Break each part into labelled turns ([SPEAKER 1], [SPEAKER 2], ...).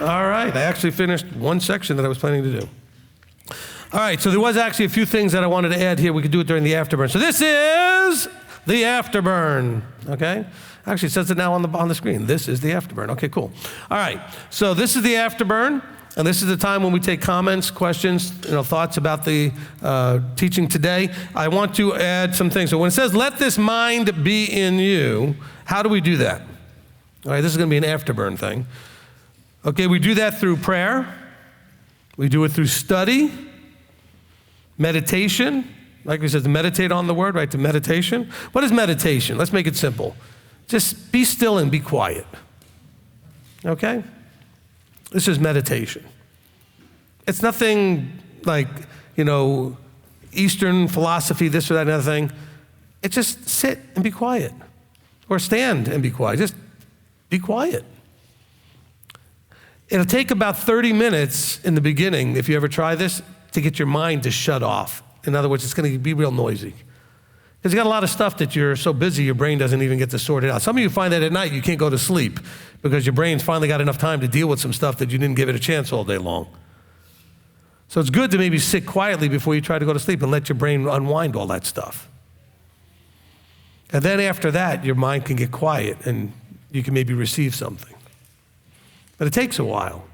[SPEAKER 1] All right, I actually finished one section that I was planning to do. All right, so there was actually a few things that I wanted to add here. We could do it during the afterburn. So this is the afterburn, okay? Actually, it says it now on the screen. This is the afterburn. Okay, cool. All right, so this is the afterburn, and this is the time when we take comments, questions, thoughts about the teaching today. I want to add some things. So when it says, let this mind be in you, how do we do that? All right, this is going to be an afterburn thing. Okay, we do that through prayer. We do it through study. Meditation, like we said, to meditate on the word, right, to meditation. What is meditation? Let's make it simple. Just be still and be quiet, okay? This is meditation. It's nothing like, Eastern philosophy, this or that, another thing. It's just sit and be quiet, or stand and be quiet. Just be quiet. It'll take about 30 minutes in the beginning, if you ever try this, to get your mind to shut off. In other words, it's going to be real noisy. Because you got a lot of stuff that you're so busy, your brain doesn't even get to sort it out. Some of you find that at night you can't go to sleep because your brain's finally got enough time to deal with some stuff that you didn't give it a chance all day long. So it's good to maybe sit quietly before you try to go to sleep and let your brain unwind all that stuff. And then after that, your mind can get quiet and you can maybe receive something. But it takes a while.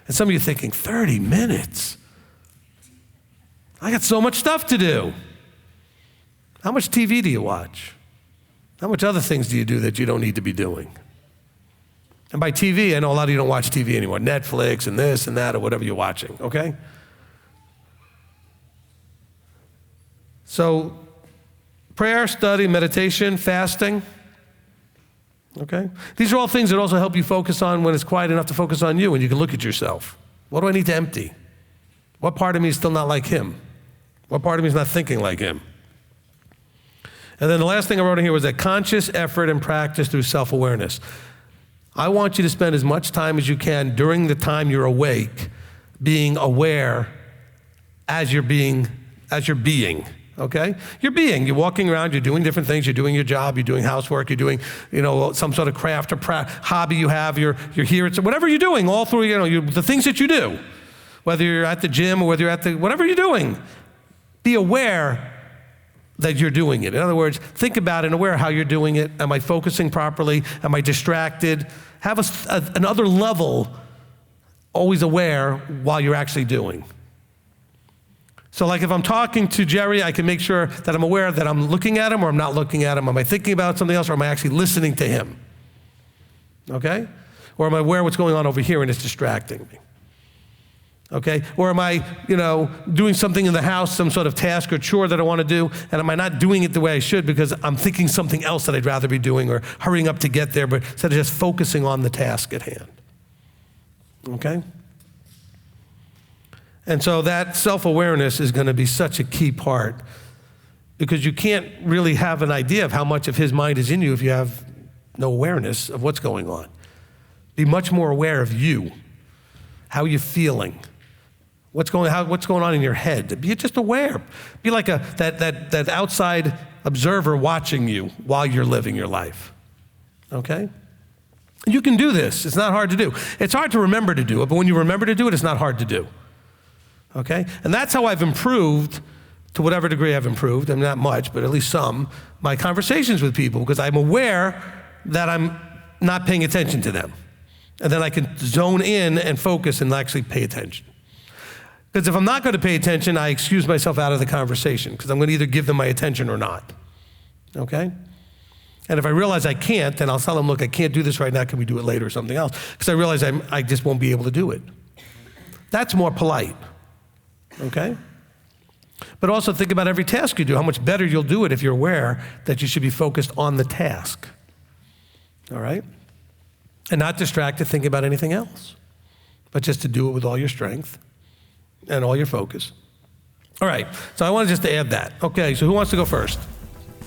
[SPEAKER 1] And some of you are thinking, 30 minutes? I got so much stuff to do. How much TV do you watch? How much other things do you do that you don't need to be doing? And by TV, I know a lot of you don't watch TV anymore. Netflix and this and that or whatever you're watching, okay? So prayer, study, meditation, fasting, okay? These are all things that also help you focus on when it's quiet enough to focus on you and you can look at yourself. What do I need to empty? What part of me is still not like him? What part of me is not thinking like him? And then the last thing I wrote in here was that conscious effort and practice through self-awareness. I want you to spend as much time as you can during the time you're awake being aware as you're being, okay? You're walking around, you're doing different things, you're doing your job, you're doing housework, you're doing, some sort of craft or hobby you have, you're here, it's whatever you're doing, all through, the things that you do, whether you're at the gym or whether you're at whatever you're doing. Be aware that you're doing it. In other words, think about and aware how you're doing it. Am I focusing properly? Am I distracted? Have another level, always aware while you're actually doing. So like if I'm talking to Jerry, I can make sure that I'm aware that I'm looking at him or I'm not looking at him. Am I thinking about something else or am I actually listening to him? Okay? Or am I aware of what's going on over here and it's distracting me? Okay, or am I, doing something in the house, some sort of task or chore that I want to do, and am I not doing it the way I should because I'm thinking something else that I'd rather be doing or hurrying up to get there, but instead of just focusing on the task at hand, okay? And so that self-awareness is going to be such a key part because you can't really have an idea of how much of his mind is in you if you have no awareness of what's going on. Be much more aware of you, how you're feeling, what's going on in your head. Be just aware. Be like that outside observer watching you while you're living your life, okay? You can do this. It's not hard to do. It's hard to remember to do it, but when you remember to do it, it's not hard to do, okay? And that's how I've improved, to whatever degree I've improved, and not much, but at least some, my conversations with people, because I'm aware that I'm not paying attention to them. And then I can zone in and focus and actually pay attention. Because if I'm not going to pay attention, I excuse myself out of the conversation because I'm going to either give them my attention or not, okay? And if I realize I can't, then I'll tell them, look, I can't do this right now. Can we do it later or something else? Because I realize I just won't be able to do it. That's more polite, okay? But also think about every task you do, how much better you'll do it if you're aware that you should be focused on the task, all right? And not distracted thinking about anything else, but just to do it with all your strength and all your focus. All right, so I wanted just to add that. Okay, so who wants to go first?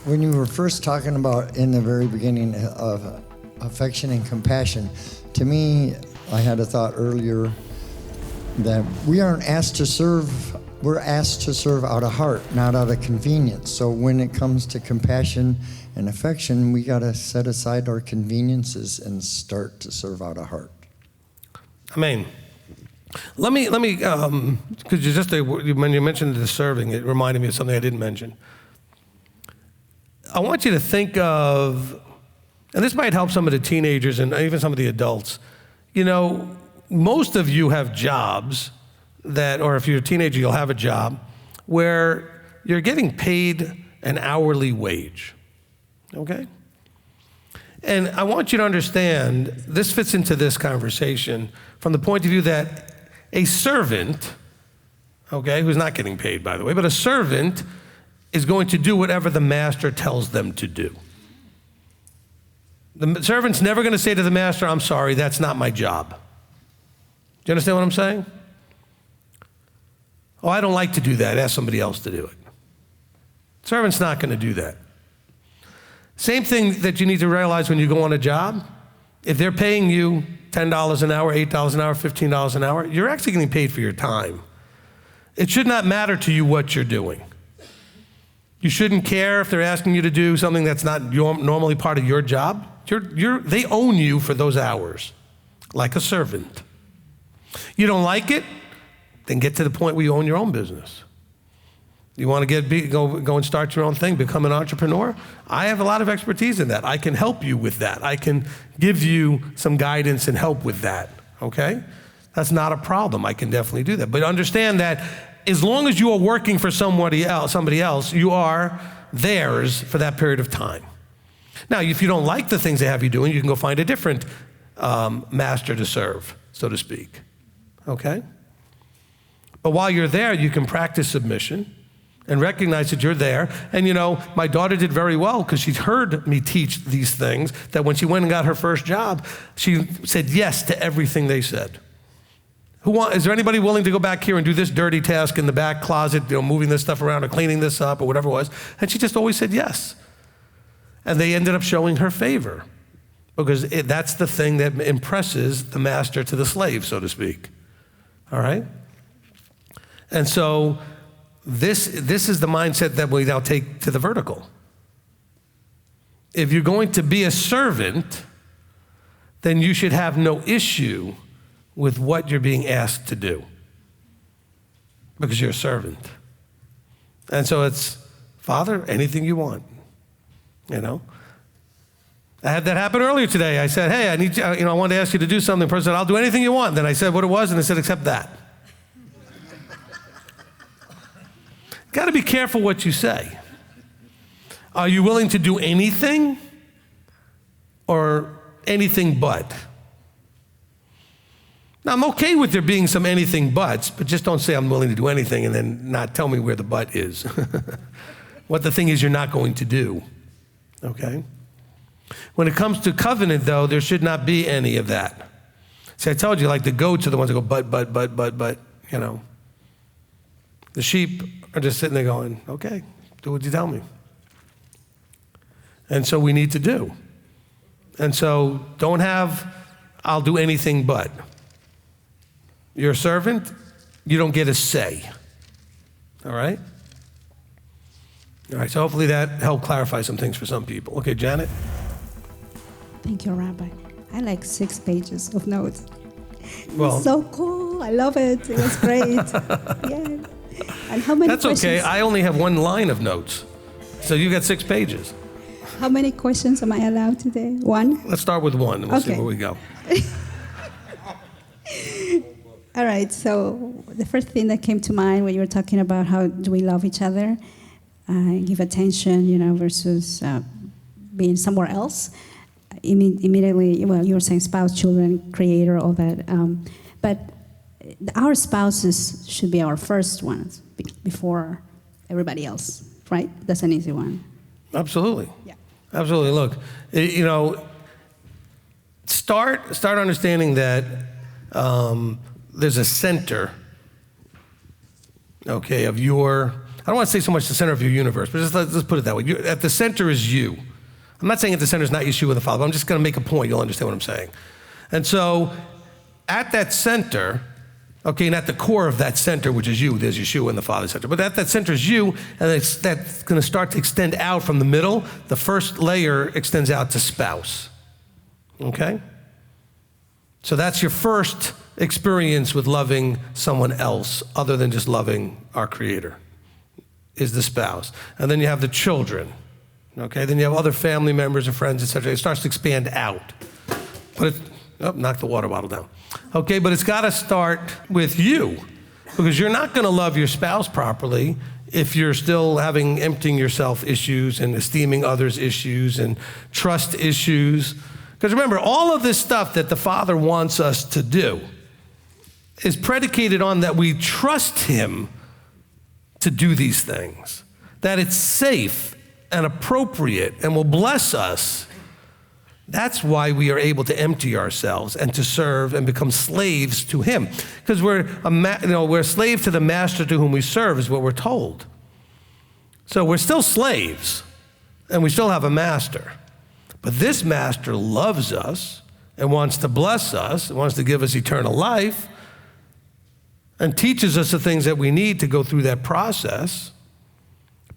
[SPEAKER 2] When you were first talking about in the very beginning of affection and compassion, to me, I had a thought earlier that we aren't asked to serve, we're asked to serve out of heart, not out of convenience. So when it comes to compassion and affection, we got to set aside our conveniences and start to serve out of heart.
[SPEAKER 1] I mean, let me, because when you mentioned the serving, it reminded me of something I didn't mention. I want you to think of, and this might help some of the teenagers and even some of the adults. You know, most of you have jobs that, or if you're a teenager, you'll have a job where you're getting paid an hourly wage, okay? And I want you to understand, this fits into this conversation from the point of view that a servant, okay, who's not getting paid, by the way, but a servant is going to do whatever the master tells them to do. The servant's never going to say to the master, I'm sorry, that's not my job. Do you understand what I'm saying? Oh, I don't like to do that. Ask somebody else to do it. Servant's not going to do that. Same thing that you need to realize when you go on a job. If they're paying you $10 an hour, $8 an hour, $15 an hour, you're actually getting paid for your time. It should not matter to you what you're doing. You shouldn't care if they're asking you to do something that's not normally part of your job. They own you for those hours, like a servant. You don't like it? Then get to the point where you own your own business. You want to go and start your own thing, become an entrepreneur? I have a lot of expertise in that. I can help you with that. I can give you some guidance and help with that, okay? That's not a problem. I can definitely do that. But understand that as long as you are working for somebody else, you are theirs for that period of time. Now, if you don't like the things they have you doing, you can go find a different master to serve, so to speak, okay? But while you're there, you can practice submission and recognize that you're there. And you know, my daughter did very well because she'd heard me teach these things, that when she went and got her first job, she said yes to everything they said. Is there anybody willing to go back here and do this dirty task in the back closet, you know, moving this stuff around or cleaning this up or whatever it was? And she just always said yes. And they ended up showing her favor because that's the thing that impresses the master to the slave, so to speak. All right? And so this is the mindset that we now take to the vertical. If you're going to be a servant, then you should have no issue with what you're being asked to do because you're a servant. And so it's, Father, anything you want, you know? I had that happen earlier today. I said, hey, I wanted to ask you to do something. The person said, I'll do anything you want. Then I said what it was, and they said, except that. Got to be careful what you say. Are you willing to do anything or anything but? Now, I'm okay with there being some anything buts, but just don't say I'm willing to do anything and then not tell me where the but is. What the thing is you're not going to do, okay? When it comes to covenant, though, there should not be any of that. See, I told you, like the goats are the ones that go but, you know. The sheep are just sitting there going, okay, do what you tell me. And so we need to do. And so don't have, I'll do anything but. You're a servant, you don't get a say. All right? All right, so hopefully that helped clarify some things for some people. Okay, Janet?
[SPEAKER 3] Thank you, Rabbi. I like 6 pages of notes.
[SPEAKER 1] Well,
[SPEAKER 3] so cool. I love it. It was great. Yeah. And how many
[SPEAKER 1] that's
[SPEAKER 3] questions?
[SPEAKER 1] okay. I only have 1 line of notes. So you got 6 pages.
[SPEAKER 3] How many questions am I allowed today? 1?
[SPEAKER 1] Let's start with 1 and we'll see where we go.
[SPEAKER 3] All right, so the first thing that came to mind when you were talking about how do we love each other, give attention, you know, versus being somewhere else. Immediately, well, you were saying spouse, children, creator, all that. But our spouses should be our first ones before everybody else, right? That's an easy one.
[SPEAKER 1] Absolutely.
[SPEAKER 3] Yeah.
[SPEAKER 1] Absolutely. Look, you know, start understanding that there's a center, okay, of your, I don't want to say so much the center of your universe, but let's put it that way. At the center is you. I'm not saying at the center is not Yeshua the Father, but I'm just going to make a point. You'll understand what I'm saying. And so at that center, okay, and at the core of that center, which is you, there's Yeshua and the Father center. But at that center is you, and that's going to start to extend out from the middle. The first layer extends out to spouse, okay? So that's your first experience with loving someone else other than just loving our Creator is the spouse. And then you have the children, okay? Then you have other family members and friends, etc. It starts to expand out. But knock the water bottle down. Okay, but it's got to start with you, because you're not going to love your spouse properly if you're still having emptying yourself issues and esteeming others issues and trust issues. Because remember, all of this stuff that the Father wants us to do is predicated on that we trust Him to do these things, that it's safe and appropriate and will bless us. That's why we are able to empty ourselves and to serve and become slaves to Him. Because we're a slave to the master to whom we serve is what we're told. So we're still slaves and we still have a master. But this master loves us and wants to bless us, and wants to give us eternal life, and teaches us the things that we need to go through that process,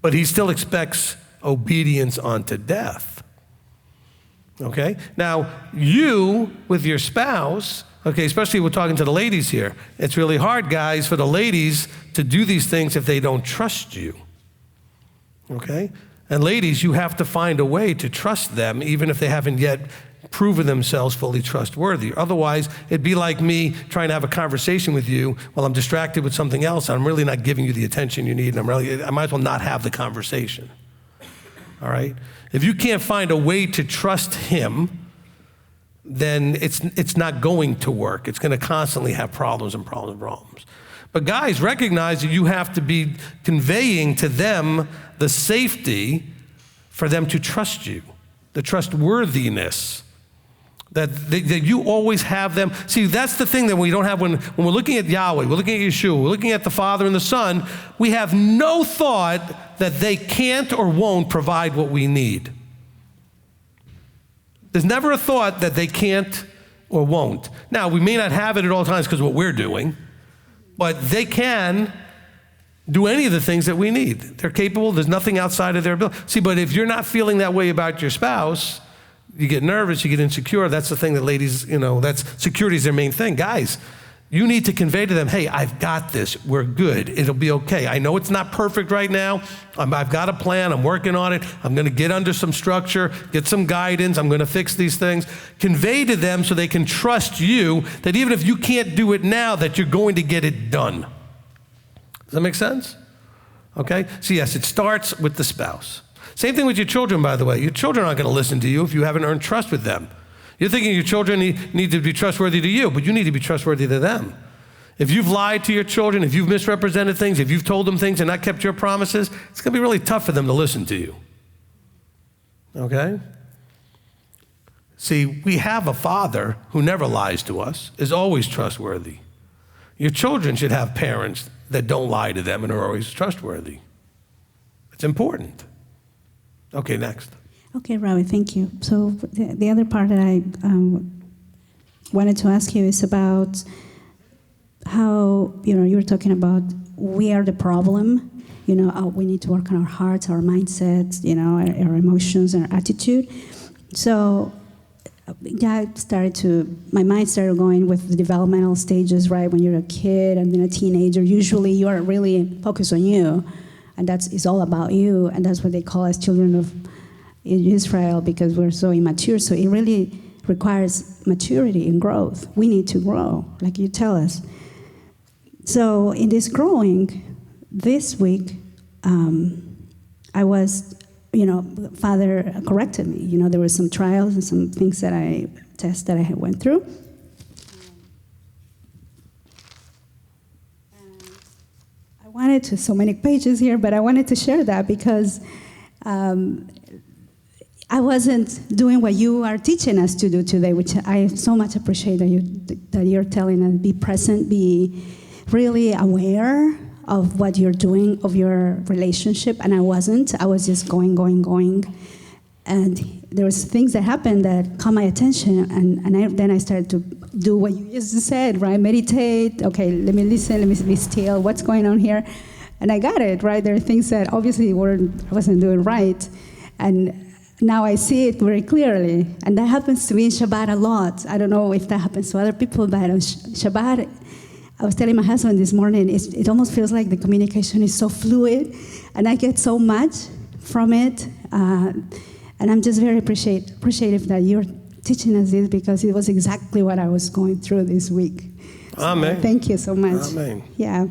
[SPEAKER 1] but He still expects obedience unto death. Okay? Now, you with your spouse, okay, especially we're talking to the ladies here, it's really hard, guys, for the ladies to do these things if they don't trust you. Okay? And ladies, you have to find a way to trust them, even if they haven't yet proven themselves fully trustworthy. Otherwise, it'd be like me trying to have a conversation with you while I'm distracted with something else, and I'm really not giving you the attention you need, and I might as well not have the conversation. All right? If you can't find a way to trust Him, then it's not going to work. It's going to constantly have problems and problems and problems. But guys, recognize that you have to be conveying to them the safety for them to trust you, the trustworthiness. That you always have them. See, that's the thing that we don't have when we're looking at Yahweh, we're looking at Yeshua, we're looking at the Father and the Son, we have no thought that they can't or won't provide what we need. There's never a thought that they can't or won't. Now, we may not have it at all times because of what we're doing, but they can do any of the things that we need. They're capable. There's nothing outside of their ability. See, but if you're not feeling that way about your spouse, you get nervous, you get insecure. That's the thing that ladies, that's security is their main thing. Guys, you need to convey to them, hey, I've got this. We're good. It'll be okay. I know it's not perfect right now. I've got a plan. I'm working on it. I'm going to get under some structure, get some guidance. I'm going to fix these things. Convey to them so they can trust you that even if you can't do it now, that you're going to get it done. Does that make sense? Okay? So yes, it starts with the spouse. Same thing with your children, by the way. Your children aren't going to listen to you if you haven't earned trust with them. You're thinking your children need to be trustworthy to you, but you need to be trustworthy to them. If you've lied to your children, if you've misrepresented things, if you've told them things and not kept your promises, it's going to be really tough for them to listen to you. Okay? See, we have a Father who never lies to us, is always trustworthy. Your children should have parents that don't lie to them and are always trustworthy. It's important. Okay, next.
[SPEAKER 3] Okay, Rabbi, thank you. So the other part that I wanted to ask you is about how, you were talking about we are the problem. We need to work on our hearts, our mindsets, our emotions, and our attitude. So my mind started going with the developmental stages, right? When you're a kid and then a teenager, usually you are really focused on you. And it's all about you, and that's what they call us children of Israel, because we're so immature. So it really requires maturity and growth. We need to grow, like you tell us. So in this growing, this week, I was, Father corrected me. There were some trials and some things tests that I had went through. I wanted to, so many pages here, but I wanted to share that because I wasn't doing what you are teaching us to do today, which I so much appreciate that you're telling us, be present, be really aware of what you're doing, of your relationship, and I wasn't. I was just going. And there was things that happened that caught my attention, and then I started to do what you just said, right? Meditate, okay, let me listen, let me be still, what's going on here? And I got it, right? There are things that obviously I wasn't doing right. And now I see it very clearly. And that happens to me in Shabbat a lot. I don't know if that happens to other people, but on Shabbat, I was telling my husband this morning, it almost feels like the communication is so fluid, and I get so much from it. And I'm just very appreciative that you're teaching us this, because it was exactly what I was going through this week. So
[SPEAKER 1] Amen.
[SPEAKER 3] Thank you so much.
[SPEAKER 1] Amen.
[SPEAKER 3] Yeah.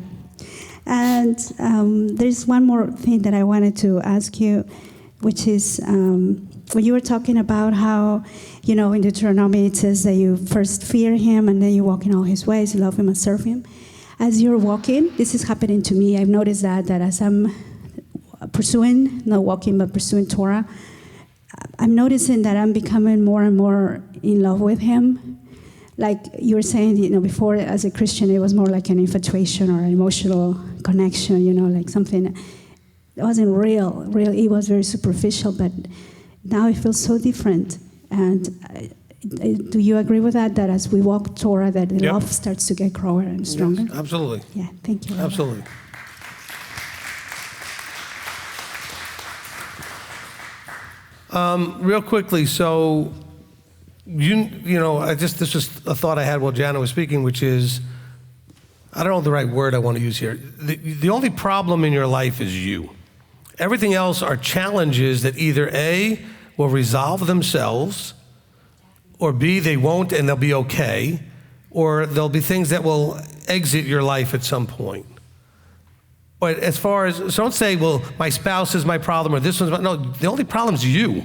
[SPEAKER 3] And there's one more thing that I wanted to ask you, which is when you were talking about how, in Deuteronomy it says that you first fear him and then you walk in all his ways, you love him and serve him. As you're walking, this is happening to me. I've noticed that as I'm pursuing, not walking, but pursuing Torah, I'm noticing that I'm becoming more and more in love with him. Like you were saying, before as a Christian, it was more like an infatuation or an emotional connection, like something. It wasn't real. It was very superficial, but now it feels so different. And do you agree with that as we walk Torah, that the love starts to get grower and stronger?
[SPEAKER 1] Yes, absolutely.
[SPEAKER 3] Yeah, thank you.
[SPEAKER 1] Absolutely. Real quickly, so this was a thought I had while Jana was speaking, which is, I don't know the right word I want to use here. The only problem in your life is you. Everything else are challenges that either A, will resolve themselves, or B, they won't and they'll be okay, or there'll be things that will exit your life at some point. But as far as, so don't say, well, my spouse is my problem, or this one's no, the only problem is you,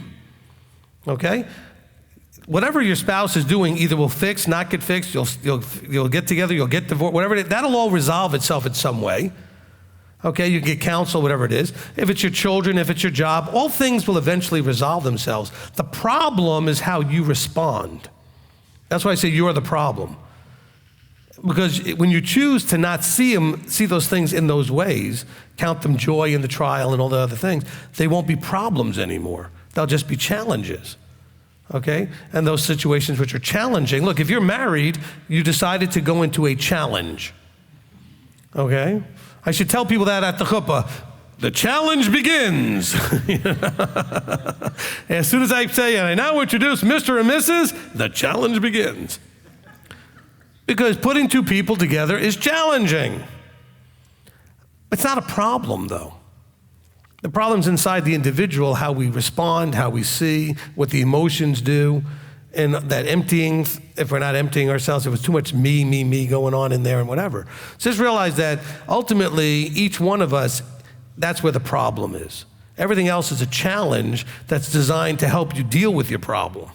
[SPEAKER 1] okay? Whatever your spouse is doing either will fix, not get fixed, you'll get together, you'll get divorced, whatever it is, that'll all resolve itself in some way. Okay, you get counsel, whatever it is. If it's your children, if it's your job, all things will eventually resolve themselves. The problem is how you respond. That's why I say you're the problem. Because when you choose to not see those things in those ways, count them joy in the trial and all the other things, they won't be problems anymore. They'll just be challenges. Okay? And those situations which are challenging, look, if you're married, you decided to go into a challenge. Okay? I should tell people that at the chuppah. The challenge begins. As soon as I say, and I now introduce Mr. and Mrs., the challenge begins. Because putting two people together is challenging. It's not a problem, though. The problem's inside the individual, how we respond, how we see, what the emotions do, and that emptying, if we're not emptying ourselves, if it's too much me going on in there and whatever. So just realize that ultimately, each one of us, that's where the problem is. Everything else is a challenge that's designed to help you deal with your problem.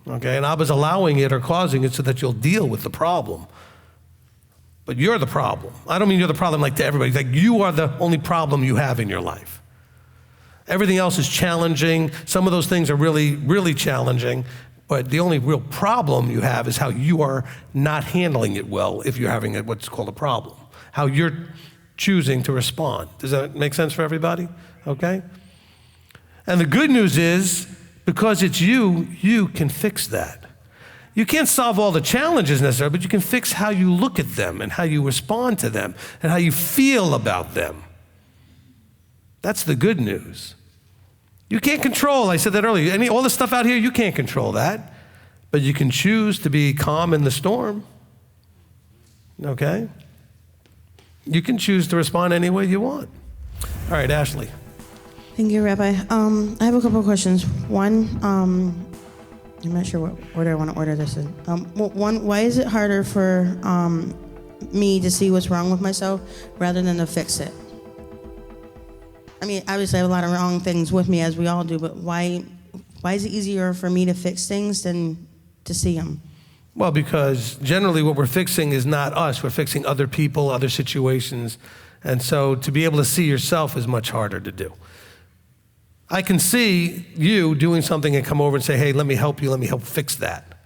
[SPEAKER 1] Okay, and Abba's allowing it or causing it so that you'll deal with the problem. But you're the problem. I don't mean you're the problem like to everybody. Like you are the only problem you have in your life. Everything else is challenging. Some of those things are really, really challenging. But the only real problem you have is how you are not handling it well if you're having what's called a problem. How you're choosing to respond. Does that make sense for everybody? Okay? And the good news is, because it's you can fix that. You can't solve all the challenges necessarily, but you can fix how you look at them and how you respond to them and how you feel about them. That's the good news. You can't control, I said that earlier, all the stuff out here, you can't control that, but you can choose to be calm in the storm, okay? You can choose to respond any way you want. All right, Ashley.
[SPEAKER 4] Thank you, Rabbi. I have a couple of questions. One, I'm not sure what order I want to order this in. One, why is it harder for me to see what's wrong with myself rather than to fix it? I mean, obviously I have a lot of wrong things with me, as we all do, but why is it easier for me to fix things than to see them?
[SPEAKER 1] Well, because generally what we're fixing is not us. We're fixing other people, other situations. And so to be able to see yourself is much harder to do. I can see you doing something and come over and say, hey, let me help you, let me help fix that.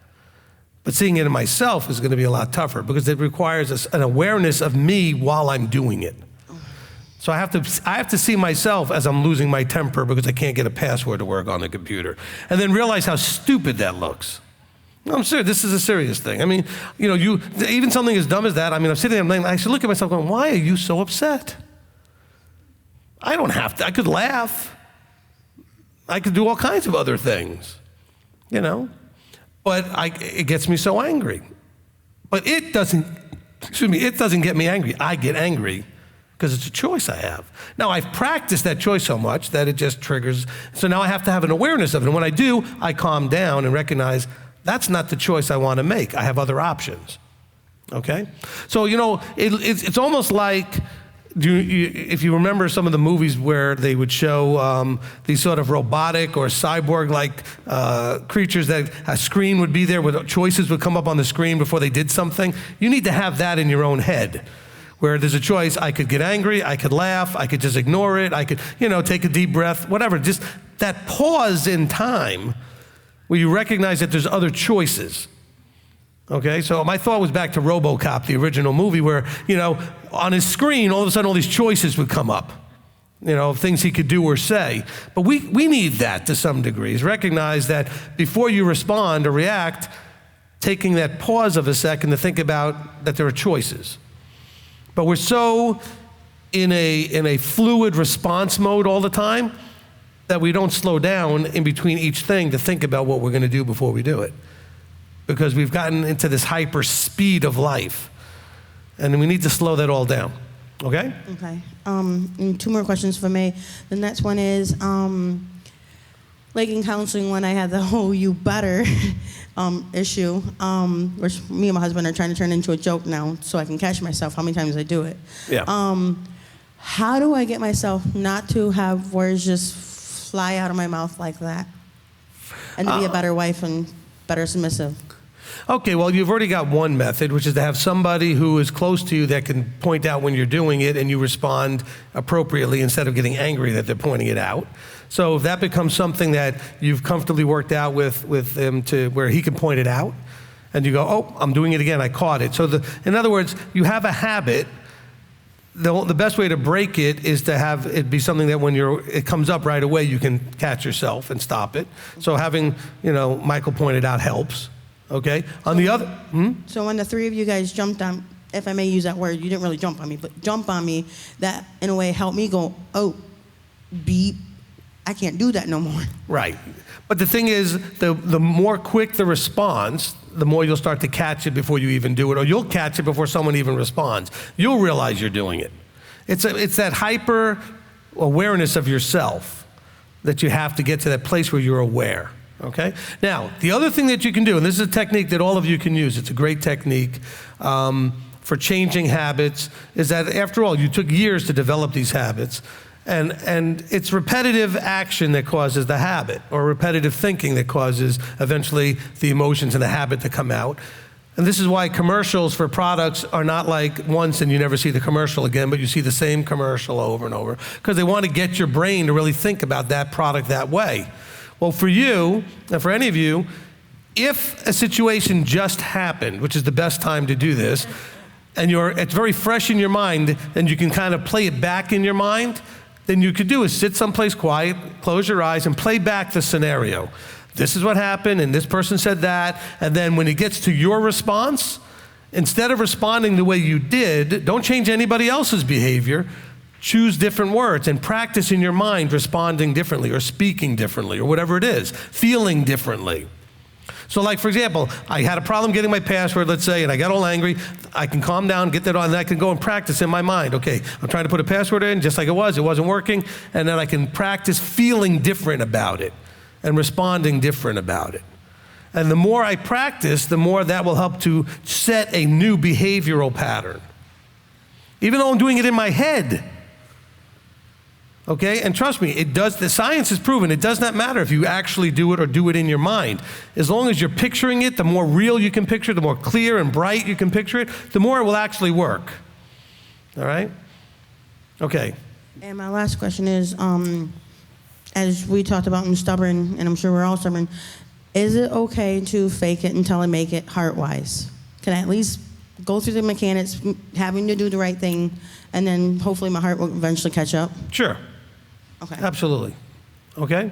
[SPEAKER 1] But seeing it in myself is going to be a lot tougher because it requires an awareness of me while I'm doing it. So I have to see myself as I'm losing my temper because I can't get a password to work on the computer. And then realize how stupid that looks. No, I'm serious, this is a serious thing. I mean, even something as dumb as that, I'm sitting there, I should look at myself going, why are you so upset? I don't have to, I could laugh. I could do all kinds of other things, you know? But it gets me so angry. But it doesn't get me angry. I get angry because it's a choice I have. Now, I've practiced that choice so much that it just triggers. So now I have to have an awareness of it. And when I do, I calm down and recognize that's not the choice I want to make. I have other options, okay? So, you know, it's almost like, if you remember some of the movies where they would show these sort of robotic or cyborg-like creatures, that a screen would be there where choices would come up on the screen before they did something. You need to have that in your own head, where there's a choice. I could get angry, I could laugh, I could just ignore it, I could, you know, take a deep breath, whatever. Just that pause in time where you recognize that there's other choices. Okay, so my thought was back to RoboCop, the original movie, where, you know, on his screen, all of a sudden all these choices would come up, you know, things he could do or say. But we need that to some degrees. Recognize that before you respond or react, taking that pause of a second to think about that there are choices. But we're so in a fluid response mode all the time that we don't slow down in between each thing to think about what we're going to do before we do it. Because we've gotten into this hyper speed of life. And we need to slow that all down, okay?
[SPEAKER 4] Okay. And 2 more questions for me. The next one is, like in counseling, when I had the whole "you better" issue, which me and my husband are trying to turn into a joke now, so I can catch myself how many times I do it.
[SPEAKER 1] Yeah.
[SPEAKER 4] How do I get myself not to have words just fly out of my mouth like that, and to be a better wife and better submissive?
[SPEAKER 1] Okay, well, you've already got one method, which is to have somebody who is close to you that can point out when you're doing it and you respond appropriately instead of getting angry that they're pointing it out. So if that becomes something that you've comfortably worked out with him to where he can point it out, and you go, oh, I'm doing it again, I caught it. So in other words, you have a habit. The best way to break it is to have it be something that when it comes up right away, you can catch yourself and stop it. So having, you know, Michael pointed out helps. Okay. On the other.
[SPEAKER 4] So when the 3 of you guys jumped on, if I may use that word, you didn't really jump on me, but jump on me, that in a way helped me go, oh, beep, I can't do that no more.
[SPEAKER 1] Right. But the thing is, the more quick the response, the more you'll start to catch it before you even do it, or you'll catch it before someone even responds. You'll realize you're doing it. It's that hyper awareness of yourself that you have to get to that place where you're aware. Okay? Now, the other thing that you can do, and this is a technique that all of you can use, it's a great technique for changing habits, is that after all, you took years to develop these habits, and it's repetitive action that causes the habit, or repetitive thinking that causes eventually the emotions and the habit to come out. And this is why commercials for products are not like once and you never see the commercial again, but you see the same commercial over and over, because they want to get your brain to really think about that product that way. Well, for you, and for any of you, if a situation just happened, which is the best time to do this, and it's very fresh in your mind, and you can kind of play it back in your mind, then you could do is sit someplace quiet, close your eyes, and play back the scenario. This is what happened, and this person said that, and then when it gets to your response, instead of responding the way you did, don't change anybody else's behavior. Choose different words and practice in your mind responding differently or speaking differently or whatever it is, feeling differently. So like, for example, I had a problem getting my password, let's say, and I got all angry. I can calm down, get that on, and I can go and practice in my mind. Okay, I'm trying to put a password in just like it wasn't working, and then I can practice feeling different about it and responding different about it. And the more I practice, the more that will help to set a new behavioral pattern. Even though I'm doing it in my head. Okay, and trust me, the science has proven it does not matter if you actually do it or do it in your mind. As long as you're picturing it, the more real you can picture it, the more clear and bright you can picture it, the more it will actually work. All right? Okay.
[SPEAKER 4] And my last question is, as we talked about in stubborn, and I'm sure we're all stubborn, is it okay to fake it until I make it heart-wise? Can I at least go through the mechanics, having to do the right thing, and then hopefully my heart will eventually catch up?
[SPEAKER 1] Sure.
[SPEAKER 4] Okay.
[SPEAKER 1] Absolutely. Okay?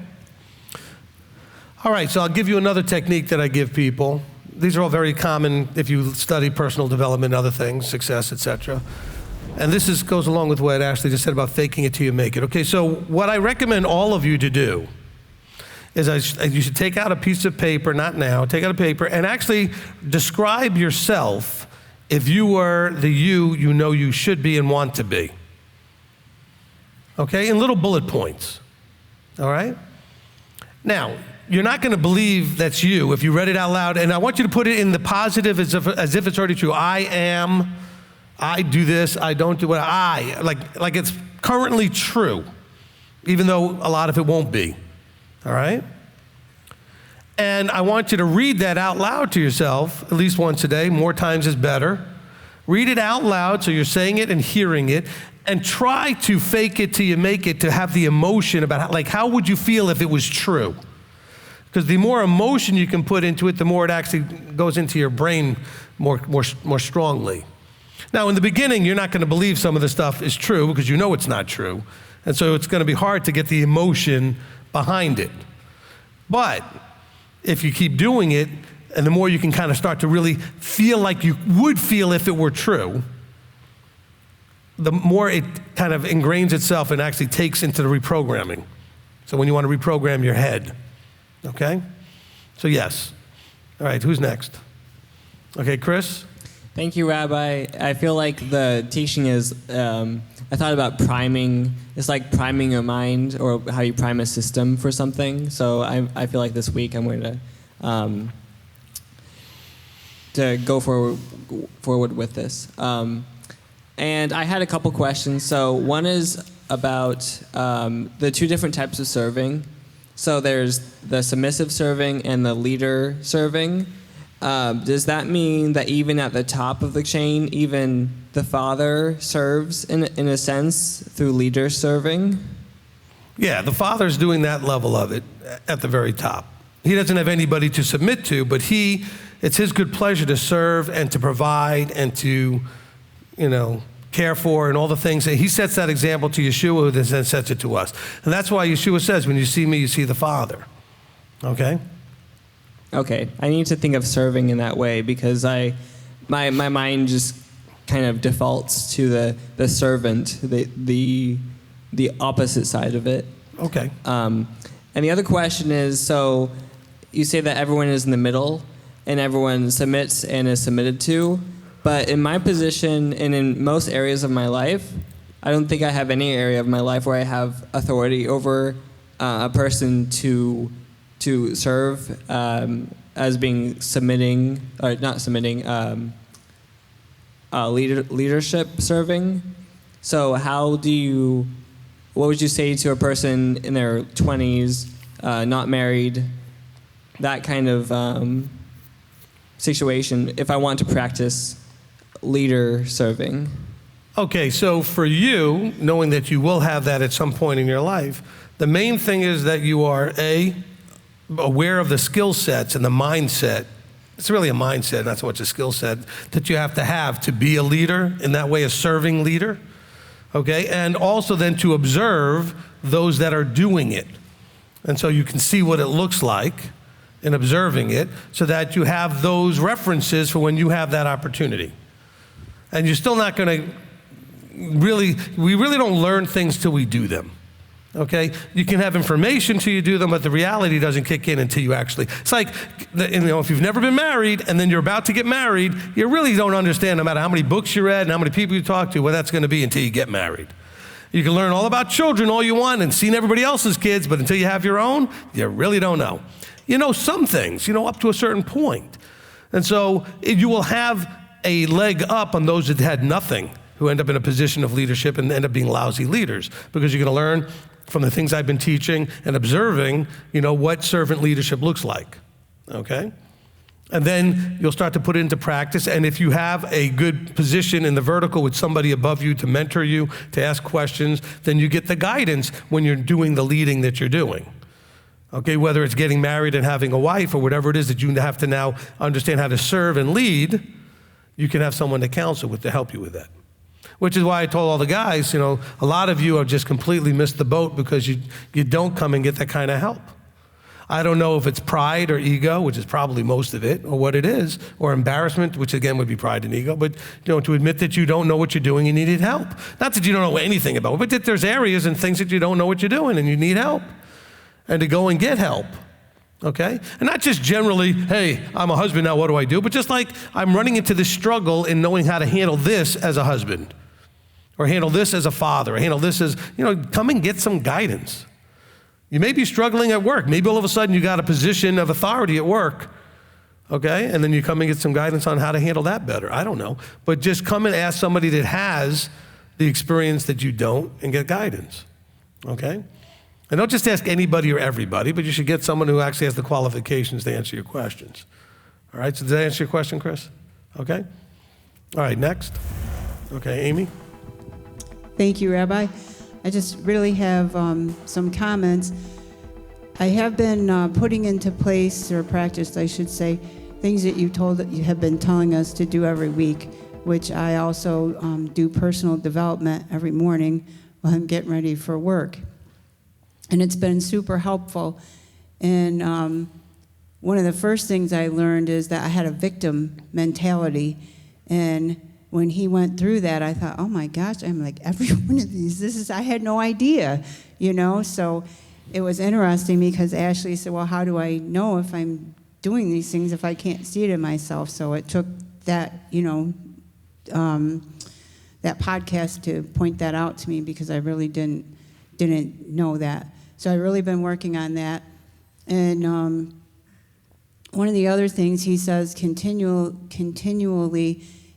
[SPEAKER 1] All right, so I'll give you another technique that I give people. These are all very common if you study personal development and other things, success, etc. And this goes along with what Ashley just said about faking it till you make it. Okay, so what I recommend all of you to do is you should take out a piece of paper, not now, take out a paper and actually describe yourself if you were the you know you should be and want to be. Okay, in little bullet points, all right? Now, you're not going to believe that's you if you read it out loud, and I want you to put it in the positive as if it's already true. I am, I do this, I don't do what like it's currently true, even though a lot of it won't be, all right? And I want you to read that out loud to yourself at least once a day. More times is better. Read it out loud so you're saying it and hearing it, and try to fake it till you make it, to have the emotion about how would you feel if it was true? Because the more emotion you can put into it, the more it actually goes into your brain more strongly. Now, in the beginning, you're not going to believe some of the stuff is true because you know it's not true. And so it's going to be hard to get the emotion behind it. But if you keep doing it, and the more you can kind of start to really feel like you would feel if it were true, the more it kind of ingrains itself and actually takes into the reprogramming. So when you want to reprogram your head, okay? So yes. All right, who's next? Okay, Chris?
[SPEAKER 5] Thank you, Rabbi. I feel like the teaching is, I thought about priming. It's like priming your mind, or how you prime a system for something. So I feel like this week I'm going to go forward with this. And I had a couple questions. So one is about the two different types of serving. So there's the submissive serving and the leader serving. Does that mean that even at the top of the chain, even the father serves in a sense through leader serving?
[SPEAKER 1] Yeah, the father's doing that level of it at the very top. He doesn't have anybody to submit to, but it's his good pleasure to serve and to provide and to, care for and all the things. He sets that example to Yeshua, who then sets it to us. And that's why Yeshua says, when you see me, you see the Father. Okay?
[SPEAKER 5] Okay, I need to think of serving in that way because my mind just kind of defaults to the servant, the opposite side of it.
[SPEAKER 1] Okay.
[SPEAKER 5] And the other question is, so you say that everyone is in the middle and everyone submits and is submitted to, but in my position and in most areas of my life, I don't think I have any area of my life where I have authority over a person to serve as being submitting, or not submitting, leadership serving. So what would you say to a person in their 20s, not married, that kind of situation, if I want to practice leader serving?
[SPEAKER 1] Okay, so for you, knowing that you will have that at some point in your life, the main thing is that you are aware of the skill sets and the mindset. It's really a mindset, not so much a skill set, that you have to be a leader, in that way a serving leader, okay? And also then to observe those that are doing it. And so you can see what it looks like in observing it, so that you have those references for when you have that opportunity. And you're still not going to we really don't learn things till we do them. Okay? You can have information till you do them, but the reality doesn't kick in until you actually. It's like, if you've never been married and then you're about to get married, you really don't understand, no matter how many books you read and how many people you talk to, what that's going to be until you get married. You can learn all about children all you want and seen everybody else's kids, but until you have your own, you really don't know. You know some things, up to a certain point. And so you will have a leg up on those that had nothing, who end up in a position of leadership and end up being lousy leaders, because you're going to learn from the things I've been teaching and observing, what servant leadership looks like, okay? And then you'll start to put it into practice, and if you have a good position in the vertical with somebody above you to mentor you, to ask questions, then you get the guidance when you're doing the leading that you're doing. Okay, whether it's getting married and having a wife or whatever it is that you have to now understand how to serve and lead, you can have someone to counsel with to help you with that. Which is why I told all the guys, a lot of you have just completely missed the boat because you don't come and get that kind of help. I don't know if it's pride or ego, which is probably most of it, or what it is, or embarrassment, which again would be pride and ego, but to admit that you don't know what you're doing and you need help. Not that you don't know anything about it, but that there's areas and things that you don't know what you're doing and you need help. and to go and get help, okay? And not just generally, hey, I'm a husband now, what do I do? But just like I'm running into this struggle in knowing how to handle this as a husband, or handle this as a father, or handle this as, come and get some guidance. You may be struggling at work. Maybe all of a sudden you got a position of authority at work, okay? And then you come and get some guidance on how to handle that better. I don't know. But just come and ask somebody that has the experience that you don't and get guidance, okay? And don't just ask anybody or everybody, but you should get someone who actually has the qualifications to answer your questions. All right, so did that answer your question, Chris? Okay? All right, next. Okay, Amy?
[SPEAKER 6] Thank you, Rabbi. I just really have some comments. I have been putting into place, or practice, I should say, things that you have been telling us to do every week, which I also do personal development every morning while I'm getting ready for work. And it's been super helpful. And one of the first things I learned is that I had a victim mentality. And when he went through that, I thought, oh my gosh, I'm like, every one of these, I had no idea, So it was interesting because Ashley said, well, how do I know if I'm doing these things if I can't see it in myself? So it took that, that podcast to point that out to me, because I really didn't know that. So I've really been working on that. And one of the other things he says continually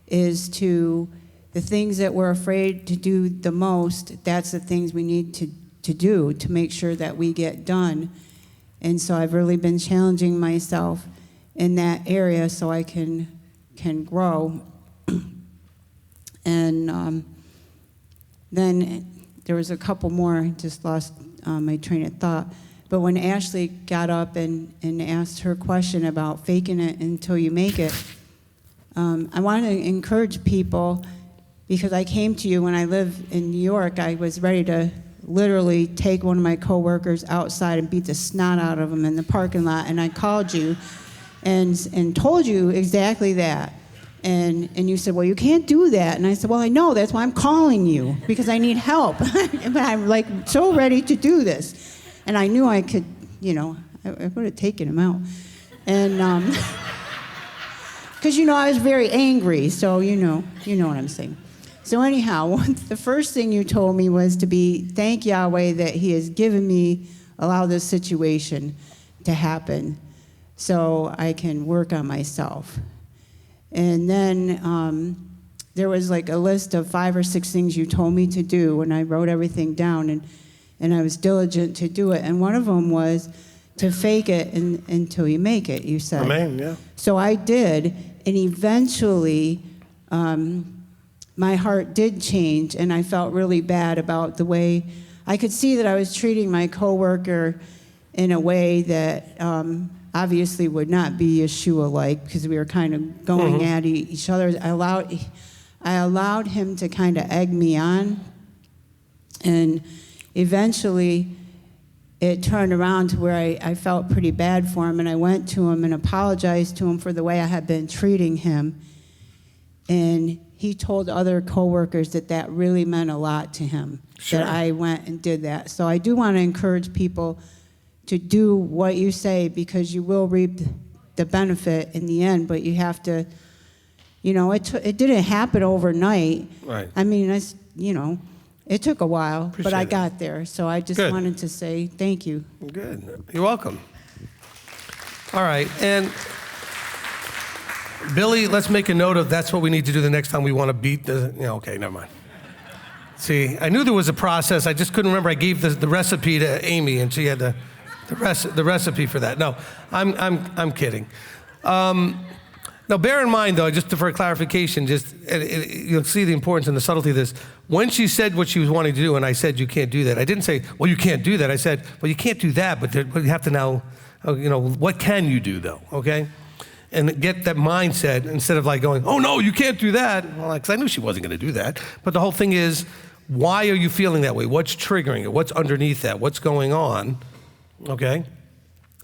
[SPEAKER 6] is to the things that we're afraid to do the most, that's the things we need to do to make sure that we get done. And so I've really been challenging myself in that area so I can grow. And then there was a couple more, I just lost my train of thought. But when Ashley got up and asked her question about faking it until you make it, I want to encourage people, because I came to you when I lived in New York. I was ready to literally take one of my coworkers outside and beat the snot out of him in the parking lot. And I called you and told you exactly that. And you said, well, you can't do that. And I said, well, I know. That's why I'm calling you, because I need help. But I'm like so ready to do this. And I knew I could, I would have taken him out. And because, I was very angry. So, you know what I'm saying. So anyhow, the first thing you told me was to thank Yahweh that he has allowed this situation to happen so I can work on myself. And then there was like a list of 5 or 6 things you told me to do, and I wrote everything down, and I was diligent to do it. And one of them was to fake it until you make it, you said.
[SPEAKER 1] Amen, yeah.
[SPEAKER 6] So I did, and eventually my heart did change, and I felt really bad about the way I could see that I was treating my coworker in a way that obviously would not be Yeshua-like, because we were kind of going at each other. I allowed him to kind of egg me on, and eventually it turned around to where I felt pretty bad for him, and I went to him and apologized to him for the way I had been treating him. And he told other coworkers that really meant a lot to him,
[SPEAKER 1] sure,
[SPEAKER 6] that I went and did that. So I do want to encourage people to do what you say, because you will reap the benefit in the end, but you have to, it didn't happen overnight.
[SPEAKER 1] Right.
[SPEAKER 6] I mean, it took a while,
[SPEAKER 1] Appreciate
[SPEAKER 6] but I
[SPEAKER 1] it.
[SPEAKER 6] got there. So I just
[SPEAKER 1] Good.
[SPEAKER 6] wanted to say thank you.
[SPEAKER 1] Good. You're welcome. All right, and Billy, let's make a note of that's what we need to do the next time we want to beat the, okay, never mind. See, I knew there was a process. I just couldn't remember. I gave the recipe to Amy, and she had the recipe for that. No, I'm kidding. Now, bear in mind, though, just for clarification, you'll see the importance and the subtlety of this. When she said what she was wanting to do, and I said, you can't do that, I didn't say, well, you can't do that. I said, well, you can't do that, but you have to now, what can you do, though, okay? And get that mindset instead of like going, oh, no, you can't do that. Well, because I knew she wasn't going to do that. But the whole thing is, why are you feeling that way? What's triggering it? What's underneath that? What's going on? Okay?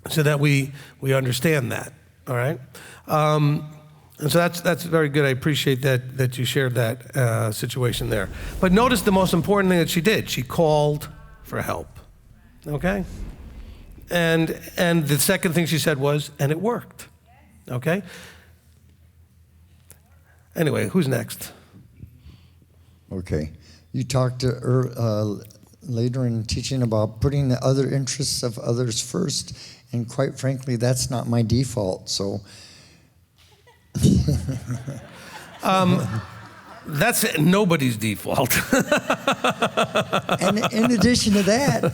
[SPEAKER 1] So that we understand that, all right? And so that's very good. I appreciate that you shared that situation there. But notice the most important thing that she did. She called for help, okay? And the second thing she said was, and it worked. Okay? Anyway, who's next?
[SPEAKER 2] Okay. You talked later in teaching about putting the other interests of others first, and quite frankly, that's not my default, so.
[SPEAKER 1] That's nobody's default.
[SPEAKER 2] And in addition to that,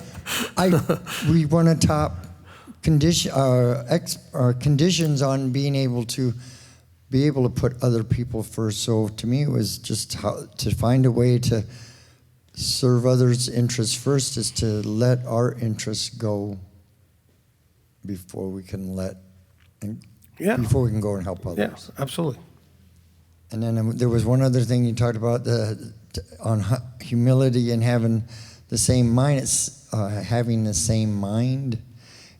[SPEAKER 2] we want to top conditions on being able to put other people first. So to me, it was just how to find a way to serve others' interests first is to let our interests go before we can before we can go and help others.
[SPEAKER 1] Yes, absolutely.
[SPEAKER 2] And then there was one other thing you talked about on humility and having the same mind. It's having the same mind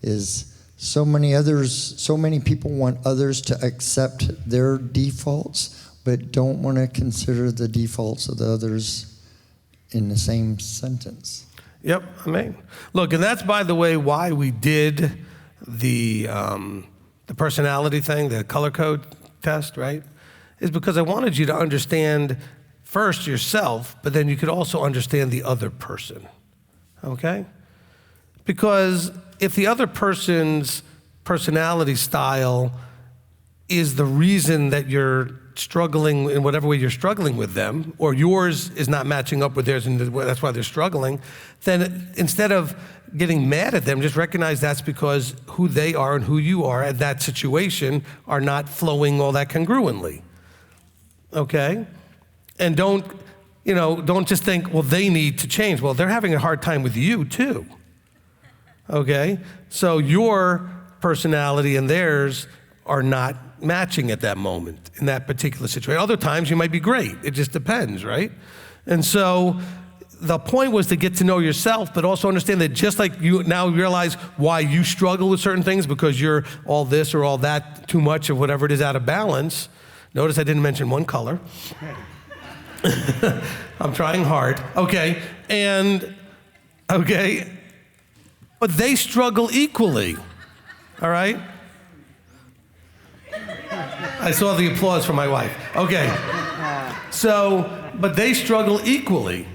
[SPEAKER 2] is so many people want others to accept their defaults, but don't want to consider the defaults of the others in the same sentence.
[SPEAKER 1] Yep, amen. Look, and that's, by the way, why we did the personality thing, the color code test, right? Is because I wanted you to understand first yourself, but then you could also understand the other person, okay? Because if the other person's personality style is the reason that you're struggling in whatever way you're struggling with them, or yours is not matching up with theirs and that's why they're struggling, then instead of getting mad at them, just recognize that's because who they are and who you are at that situation are not flowing all that congruently. Okay? And don't just think, well, they need to change. Well, they're having a hard time with you too. Okay? So your personality and theirs are not matching at that moment in that particular situation. Other times you might be great. It just depends, right? And so the point was to get to know yourself, but also understand that just like you now realize why you struggle with certain things because you're all this or all that, too much of whatever it is out of balance. Notice I didn't mention one color. I'm trying hard. Okay, but they struggle equally, all right? I saw the applause from my wife. Okay, but they struggle equally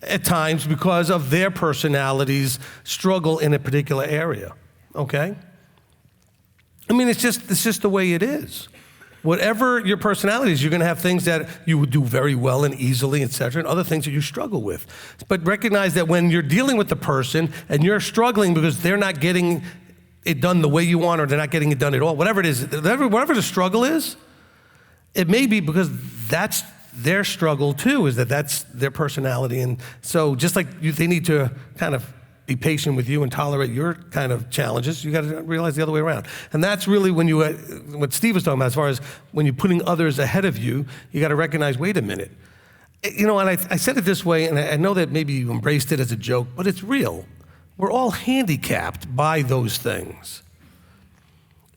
[SPEAKER 1] at times because of their personalities struggle in a particular area, okay? I mean, it's just the way it is. Whatever your personality is, you're going to have things that you would do very well and easily, et cetera, and other things that you struggle with. But recognize that when you're dealing with the person and you're struggling because they're not getting it done the way you want or they're not getting it done at all, whatever it is, whatever the struggle is, it may be because that's their struggle too, is that's their personality. And so just like they need to kind of be patient with you and tolerate your kind of challenges, you got to realize the other way around. And that's really what Steve was talking about, as far as when you're putting others ahead of you, you got to recognize, wait a minute. And I said it this way, and I know that maybe you embraced it as a joke, but it's real. We're all handicapped by those things.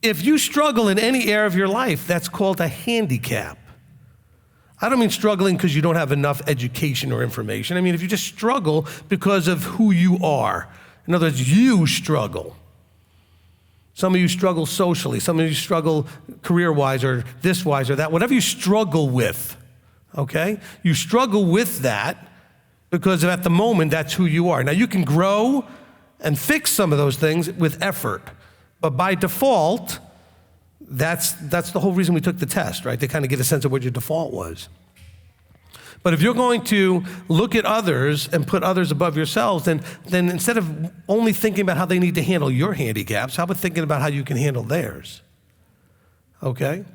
[SPEAKER 1] If you struggle in any area of your life, that's called a handicap. I don't mean struggling because you don't have enough education or information. I mean, if you just struggle because of who you are. In other words, you struggle. Some of you struggle socially. Some of you struggle career-wise or this-wise or that. Whatever you struggle with, okay? You struggle with that because at the moment, that's who you are. Now, you can grow and fix some of those things with effort. But by default, that's the whole reason we took the test, right? To kind of get a sense of what your default was. But if you're going to look at others and put others above yourselves, then instead of only thinking about how they need to handle your handicaps, how about thinking about how you can handle theirs? Okay?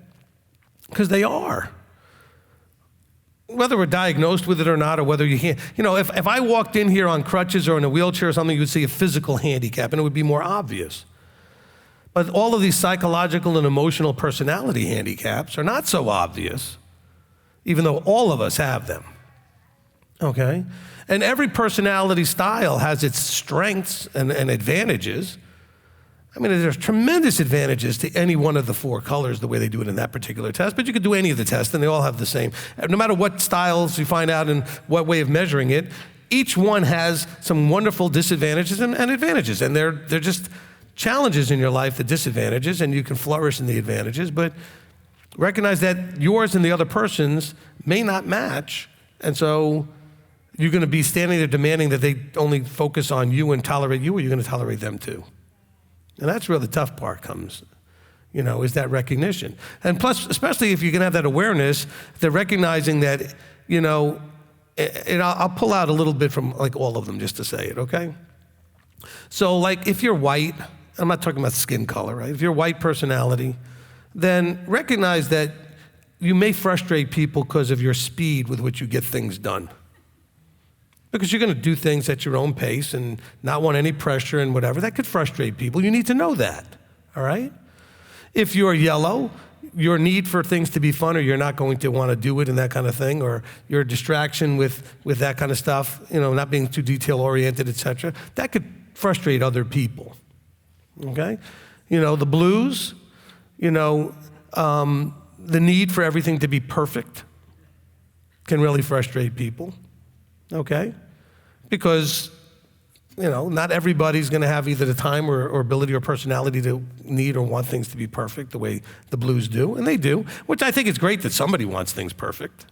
[SPEAKER 1] Because they are. Whether we're diagnosed with it or not, or whether you can't, if I walked in here on crutches or in a wheelchair or something, you would see a physical handicap and it would be more obvious. But all of these psychological and emotional personality handicaps are not so obvious, even though all of us have them, okay? And every personality style has its strengths and advantages. I mean, there's tremendous advantages to any one of the four colors, the way they do it in that particular test, but you could do any of the tests and they all have the same. No matter what styles you find out and what way of measuring it, each one has some wonderful disadvantages and advantages, and they're just challenges in your life, the disadvantages, and you can flourish in the advantages, but recognize that yours and the other person's may not match, and so you're going to be standing there demanding that they only focus on you and tolerate you, or you're going to tolerate them too. And that's where the tough part comes, is that recognition. And plus, especially if you can have that awareness, that recognizing that, and I'll pull out a little bit from like all of them just to say it, okay? So like if you're white, I'm not talking about skin color, right? If you're a white personality, then recognize that you may frustrate people because of your speed with which you get things done. Because you're going to do things at your own pace and not want any pressure and whatever. That could frustrate people. You need to know that, all right? If you're yellow, your need for things to be fun, or you're not going to want to do it and that kind of thing, or your distraction with that kind of stuff, not being too detail-oriented, et cetera, that could frustrate other people, okay? The blues, the need for everything to be perfect can really frustrate people. Okay? Because, not everybody's going to have either the time or ability or personality to need or want things to be perfect the way the blues do, and they do, which I think is great that somebody wants things perfect,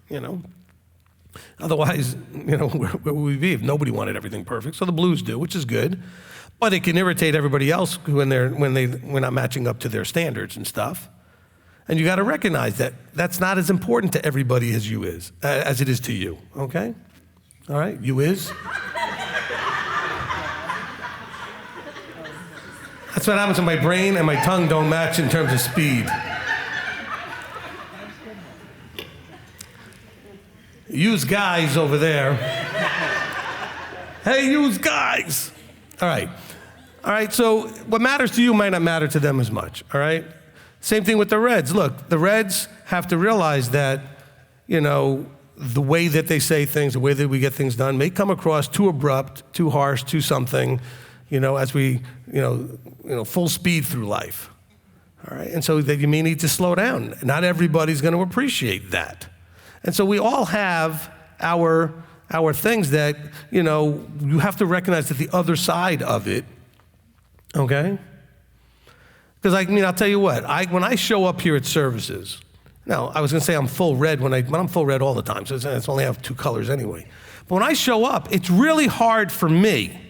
[SPEAKER 1] Otherwise, where would we be if nobody wanted everything perfect? So the blues do, which is good, but it can irritate everybody else when we're not matching up to their standards and stuff. And you got to recognize that that's not as important to everybody as it is to you, okay? All right, you is. That's what happens when my brain and my tongue don't match in terms of speed. Use guys over there. Hey, use guys. All right, so what matters to you might not matter to them as much, all right? Same thing with the Reds. Look, the Reds have to realize that, the way that they say things, the way that we get things done may come across too abrupt, too harsh, too something, as we, full speed through life. All right, and so that you may need to slow down. Not everybody's going to appreciate that. And so we all have our things that, you have to recognize that the other side of it, okay? Because I'll tell you what, when I show up here at services, now, I was going to say I'm full red but I'm full red all the time, so it's only have two colors anyway. But when I show up, it's really hard for me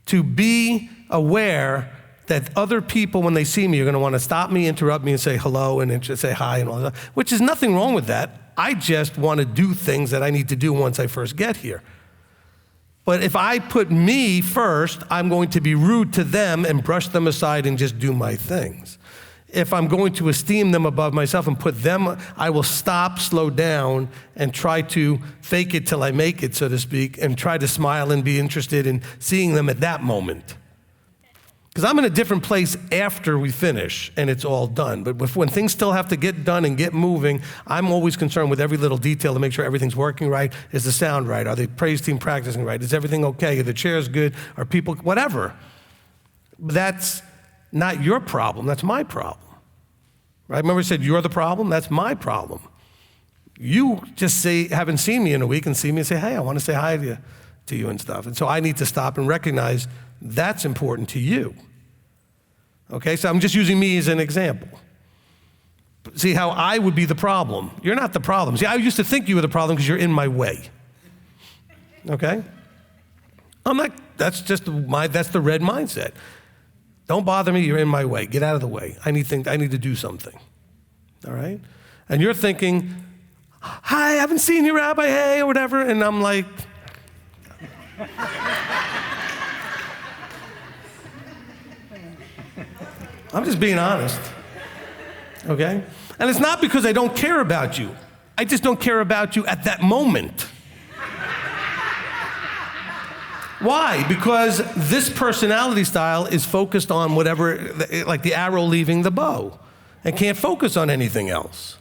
[SPEAKER 1] to be aware that other people, when they see me, are going to want to stop me, interrupt me, and say hello, and say hi, and all that, which is nothing wrong with that. I just want to do things that I need to do once I first get here. But if I put me first, I'm going to be rude to them and brush them aside and just do my things. If I'm going to esteem them above myself and put them, I will stop, slow down, and try to fake it till I make it, so to speak, and try to smile and be interested in seeing them at that moment. Because I'm in a different place after we finish and it's all done. But when things still have to get done and get moving, I'm always concerned with every little detail to make sure everything's working right. Is the sound right? Are the praise team practicing right? Is everything okay? Are the chairs good? Are people, whatever. That's not your problem, that's my problem. Right? Remember I said, you're the problem? That's my problem. You just haven't seen me in a week and see me and say, hey, I want to say hi to you and stuff. And so I need to stop and recognize that's important to you. Okay, so I'm just using me as an example. See how I would be the problem. You're not the problem. See, I used to think you were the problem because you're in my way. Okay? I'm not, that's the red mindset. Don't bother me, you're in my way. Get out of the way. I need to do something. All right? And you're thinking, hi, I haven't seen you, Rabbi, hey, or whatever. And I'm like, I'm just being honest. Okay? And it's not because I don't care about you. I just don't care about you at that moment. Why? Because this personality style is focused on whatever, like the arrow leaving the bow, and can't focus on anything else.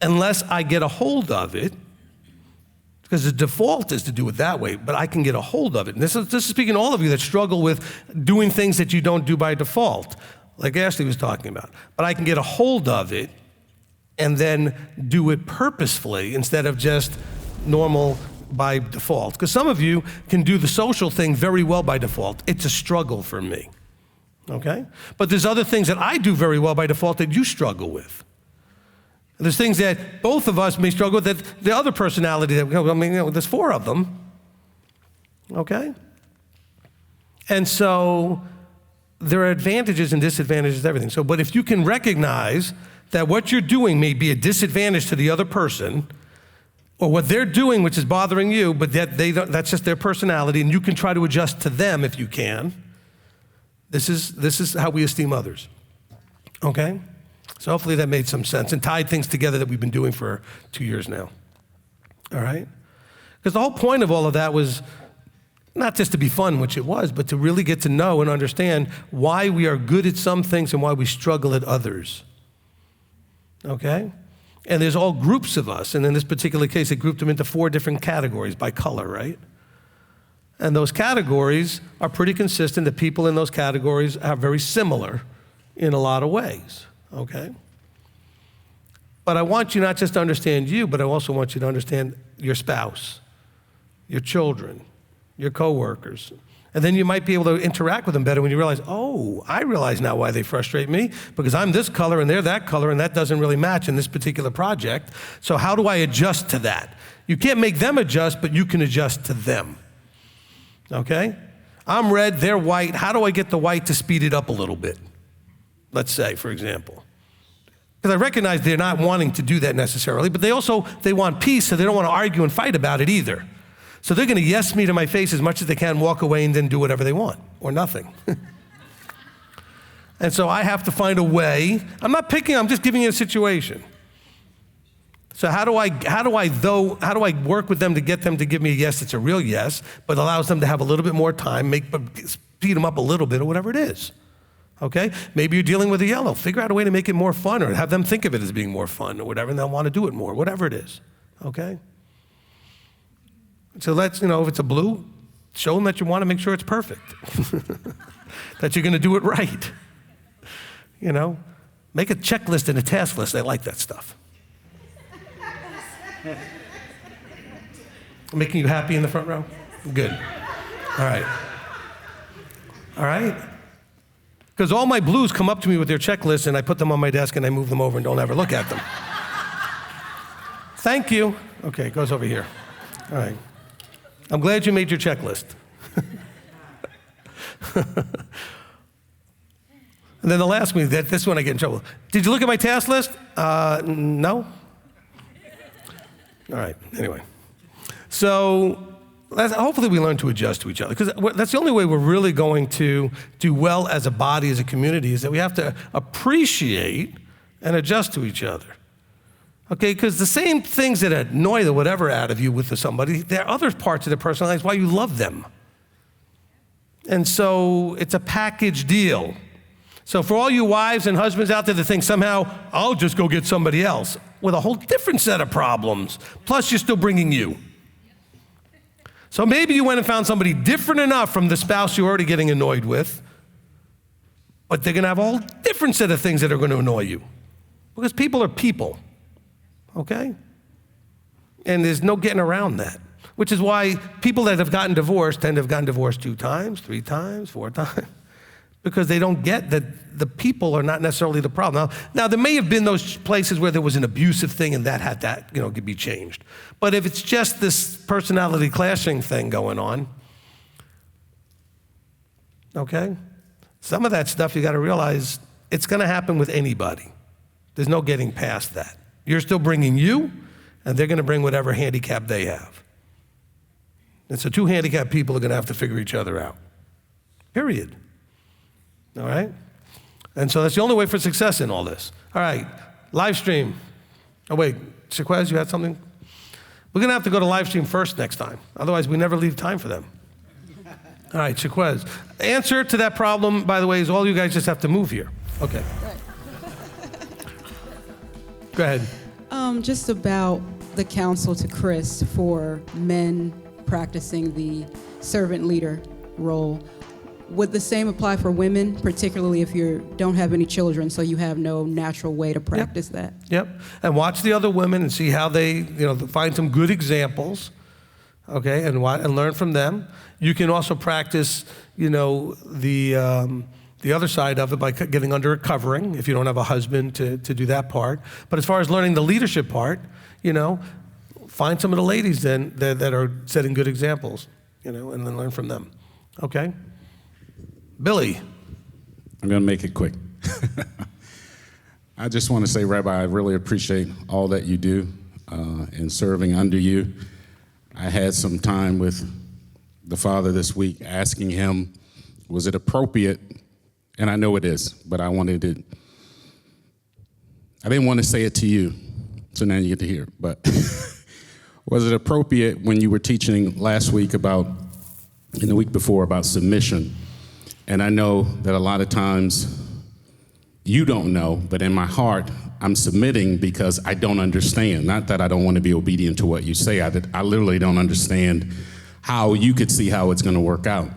[SPEAKER 1] Unless I get a hold of it, because the default is to do it that way, but I can get a hold of it. And this is speaking to all of you that struggle with doing things that you don't do by default, like Ashley was talking about. But I can get a hold of it and then do it purposefully instead of just normal by default. Because some of you can do the social thing very well by default. It's a struggle for me, okay? But there's other things that I do very well by default that you struggle with. There's things that both of us may struggle with that the other personality, there's 4 of them, okay? And so there are advantages and disadvantages to everything. So, but if you can recognize that what you're doing may be a disadvantage to the other person, or what they're doing which is bothering you, but that that's just their personality, and you can try to adjust to them if you can, this is how we esteem others, okay? So hopefully that made some sense and tied things together that we've been doing for 2 years now, all right? Because the whole point of all of that was not just to be fun, which it was, but to really get to know and understand why we are good at some things and why we struggle at others, okay? And there's all groups of us, and in this particular case, they grouped them into 4 different categories by color, right? And those categories are pretty consistent. The people in those categories are very similar in a lot of ways, okay? But I want you not just to understand you, but I also want you to understand your spouse, your children, your coworkers. And then you might be able to interact with them better when you realize, oh, I realize now why they frustrate me, because I'm this color and they're that color, and that doesn't really match in this particular project. So how do I adjust to that? You can't make them adjust, but you can adjust to them, okay? I'm red, they're white. How do I get the white to speed it up a little bit? Let's say, for example. Because I recognize they're not wanting to do that necessarily, but they want peace, so they don't want to argue and fight about it either. So they're going to yes me to my face as much as they can, walk away, and then do whatever they want, or nothing. And so I have to find a way. I'm not picking, I'm just giving you a situation. So how do I work with them to get them to give me a yes that's a real yes, but allows them to have a little bit more time, speed them up a little bit, or whatever it is, okay? Maybe you're dealing with a yellow. Figure out a way to make it more fun, or have them think of it as being more fun, or whatever, and they'll want to do it more, whatever it is, okay? So let's, if it's a blue, show them that you want to make sure it's perfect, that you're going to do it right. Make a checklist and a task list. I like that stuff. Making you happy in the front row? Good. All right. All right? Because all my blues come up to me with their checklists, and I put them on my desk, and I move them over and don't ever look at them. Thank you. Okay, it goes over here. All right. I'm glad you made your checklist. And then they'll ask me, this one I get in trouble. Did you look at my task list? No. All right, anyway. So hopefully we learn to adjust to each other, because that's the only way we're really going to do well as a body, as a community, is that we have to appreciate and adjust to each other. Okay, because the same things that annoy the whatever out of you with somebody, there are other parts of their personality why you love them. And so it's a package deal. So for all you wives and husbands out there that think somehow, I'll just go get somebody else with a whole different set of problems, plus you're still bringing you. So maybe you went and found somebody different enough from the spouse you're already getting annoyed with, but they're going to have a whole different set of things that are going to annoy you. Because people are people. Okay? And there's no getting around that, which is why people that have gotten divorced tend to have gotten divorced 2 times, 3 times, 4 times, because they don't get that the people are not necessarily the problem. Now there may have been those places where there was an abusive thing and that had that, could be changed. But if it's just this personality clashing thing going on, okay? Some of that stuff you got to realize it's going to happen with anybody. There's no getting past that. You're still bringing you, and they're going to bring whatever handicap they have. And so 2 handicapped people are going to have to figure each other out. Period. All right? And so that's the only way for success in all this. All right, live stream. Oh, wait, Shaquez, you had something? We're going to have to go to live stream first next time. Otherwise, we never leave time for them. All right, Shaquez. Answer to that problem, by the way, is all you guys just have to move here. Okay. Go ahead.
[SPEAKER 7] Just about the counsel to Chris for men practicing the servant leader role. Would the same apply for women, particularly if you don't have any children, so you have no natural way to practice that?
[SPEAKER 1] Yep. And watch the other women and see how they, find some good examples. okay, and learn from them. You can also practice, the other side of it by getting under a covering if you don't have a husband to do that part. But as far as learning the leadership part, find some of the ladies then that are setting good examples, and then learn from them. Okay? Billy.
[SPEAKER 8] I'm going to make it quick. I just want to say, Rabbi, I really appreciate all that you do in serving under you. I had some time with the Father this week asking him, was it appropriate? And I know it is, but I didn't want to say it to you, so now you get to hear it. But was it appropriate when you were teaching last week and the week before about submission? And I know that a lot of times you don't know, but in my heart, I'm submitting because I don't understand. Not that I don't want to be obedient to what you say. I literally don't understand how you could see how it's going to work out.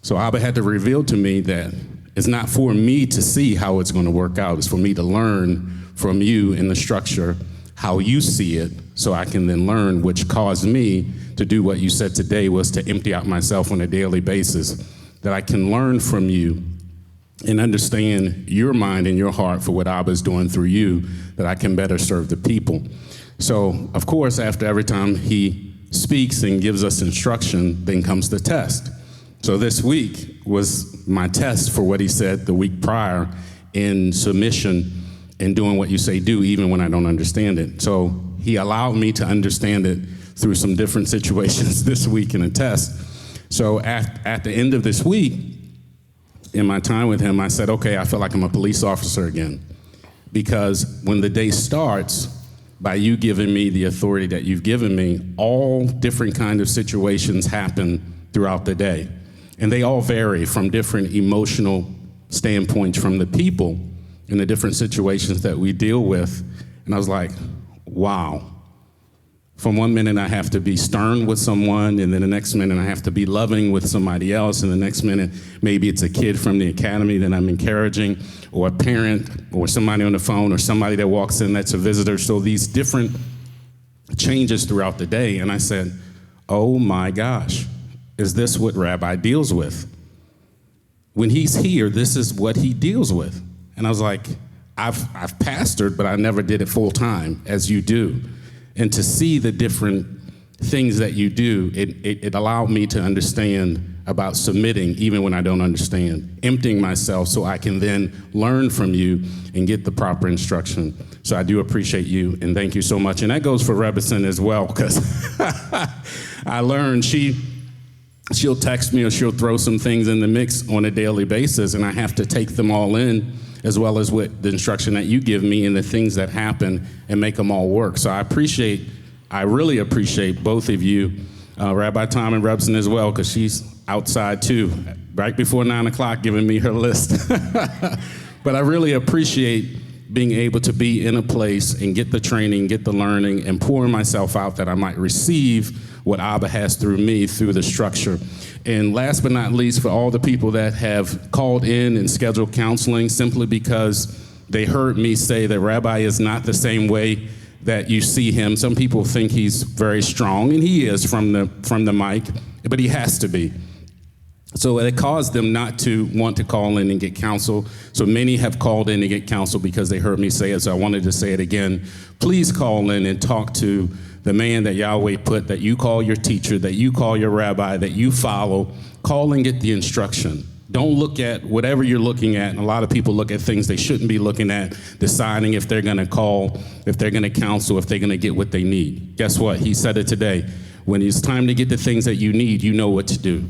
[SPEAKER 8] So Abba had to reveal to me that it's not for me to see how it's going to work out. It's for me to learn from you in the structure how you see it, so I can then learn, which caused me to do what you said today, was to empty out myself on a daily basis, that I can learn from you and understand your mind and your heart for what Abba is doing through you, that I can better serve the people. So, of course, after every time he speaks and gives us instruction, then comes the test. So this week was my test for what he said the week prior in submission and doing what you say do, even when I don't understand it. So he allowed me to understand it through some different situations this week in a test. So at the end of this week, in my time with him, I said, okay, I feel like I'm a police officer again. Because when the day starts, by you giving me the authority that you've given me, all different kind of situations happen throughout the day. And they all vary from different emotional standpoints from the people in the different situations that we deal with. And I was like, wow. From one minute I have to be stern with someone, and then the next minute I have to be loving with somebody else, and the next minute maybe it's a kid from the academy that I'm encouraging, or a parent, or somebody on the phone, or somebody that walks in that's a visitor. So these different changes throughout the day. And I said, oh my gosh, is this what Rabbi deals with? When he's here, this is what he deals with. And I was like, I've pastored, but I never did it full time as you do. And to see the different things that you do, it allowed me to understand about submitting even when I don't understand, emptying myself so I can then learn from you and get the proper instruction. So I do appreciate you, and thank you so much. And that goes for Rebison as well, because I learned she'll text me or she'll throw some things in the mix on a daily basis, and I have to take them all in, as well as with the instruction that you give me and the things that happen, and make them all work. So I really appreciate both of you, Rabbi Tom and Rebson as well, because she's outside too, right before 9 o'clock giving me her list. But I really appreciate being able to be in a place and get the training, get the learning, and pouring myself out that I might receive what Abba has through me through the structure. And last but not least, for all the people that have called in and scheduled counseling simply because they heard me say that Rabbi is not the same way that you see him. Some people think he's very strong, and he is from the mic, but he has to be. So it caused them not to want to call in and get counsel. So many have called in to get counsel because they heard me say it, so I wanted to say it again. Please call in and talk to the man that Yahweh put, that you call your teacher, that you call your rabbi, that you follow. Call and get the instruction. Don't look at whatever you're looking at. And a lot of people look at things they shouldn't be looking at, deciding if they're going to call, if they're going to counsel, if they're going to get what they need. Guess what? He said it today. When it's time to get the things that you need, you know what to do.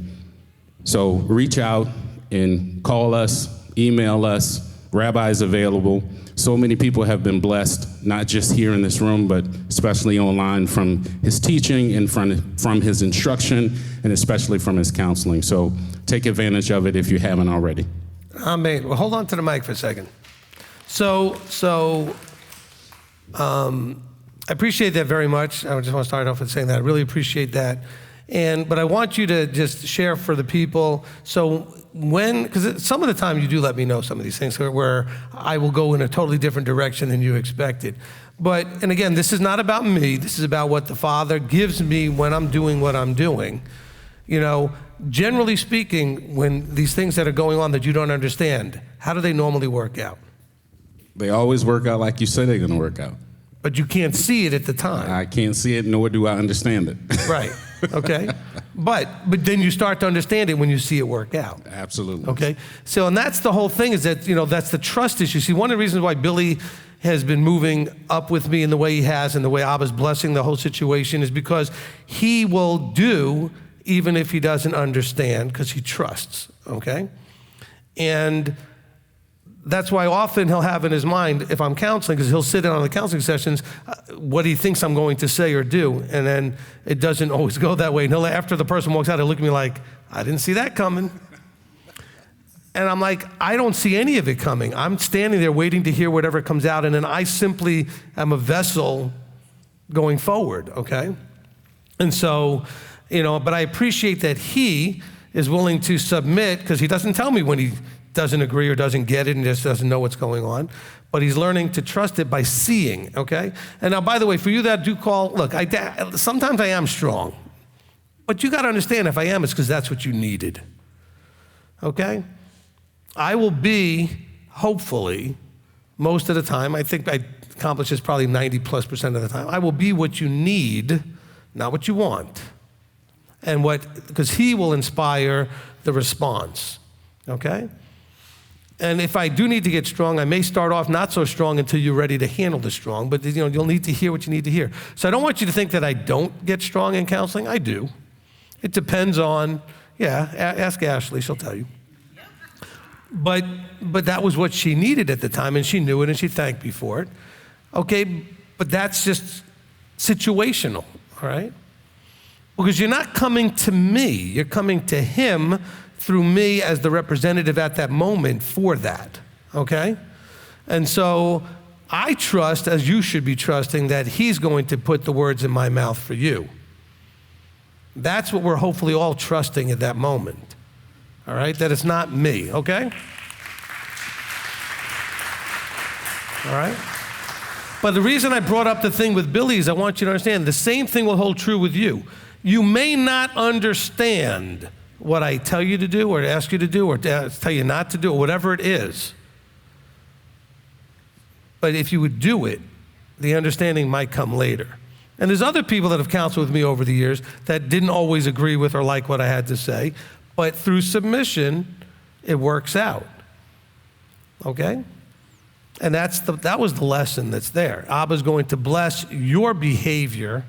[SPEAKER 8] So reach out and call us, email us. Rabbi is available. So many people have been blessed, not just here in this room, but especially online, from his teaching and from his instruction, and especially from his counseling. So take advantage of it if you haven't already.
[SPEAKER 1] Amen. Well, hold on to the mic for a second. I appreciate that very much. I just want to start off with saying that. I really appreciate that. But I want you to just share for the people. So because some of the time you do let me know some of these things where I will go in a totally different direction than you expected. And again, this is not about me. This is about what the Father gives me when I'm doing what I'm doing. Generally speaking, when these things that are going on that you don't understand, how do they normally work out?
[SPEAKER 8] They always work out like you say they're going to work out.
[SPEAKER 1] But you can't see it at the time.
[SPEAKER 8] I can't see it, nor do I understand it.
[SPEAKER 1] Right. Okay. But then you start to understand it when you see it work out.
[SPEAKER 8] Absolutely.
[SPEAKER 1] Okay. So, and that's the whole thing, is that, that's the trust issue. See, one of the reasons why Billy has been moving up with me in the way he has and the way Abba's blessing the whole situation is because he will do even if he doesn't understand, because he trusts. Okay. And that's why often he'll have in his mind, if I'm counseling, because he'll sit in on the counseling sessions, what he thinks I'm going to say or do. And then it doesn't always go that way. And after the person walks out, he'll look at me like, I didn't see that coming. And I'm like, I don't see any of it coming. I'm standing there waiting to hear whatever comes out. And then I simply am a vessel going forward, okay? And so, but I appreciate that he is willing to submit, because he doesn't tell me when he doesn't agree or doesn't get it and just doesn't know what's going on. But he's learning to trust it by seeing, okay? And now, by the way, for you that do call, look, sometimes I am strong. But you got to understand, if I am, it's because that's what you needed, okay? I will be, hopefully, most of the time, I think I accomplish this probably 90+% of the time, I will be what you need, not what you want. And because he will inspire the response, okay? And if I do need to get strong, I may start off not so strong until you're ready to handle the strong, but you'll need to hear what you need to hear. So I don't want you to think that I don't get strong in counseling. I do. It depends on, ask Ashley, she'll tell you. But that was what she needed at the time, and she knew it, and she thanked me for it. Okay, but that's just situational, all right? Because you're not coming to me, you're coming to him through me as the representative at that moment for that, okay? And so I trust, as you should be trusting, that he's going to put the words in my mouth for you. That's what we're hopefully all trusting at that moment, all right? That it's not me, okay? All right? But the reason I brought up the thing with Billy is I want you to understand the same thing will hold true with you. You may not understand what I tell you to do or ask you to do or tell you not to do or whatever it is. But if you would do it, the understanding might come later. And there's other people that have counseled with me over the years that didn't always agree with or like what I had to say, but through submission, it works out. Okay? And that was the lesson that's there. Abba's going to bless your behavior.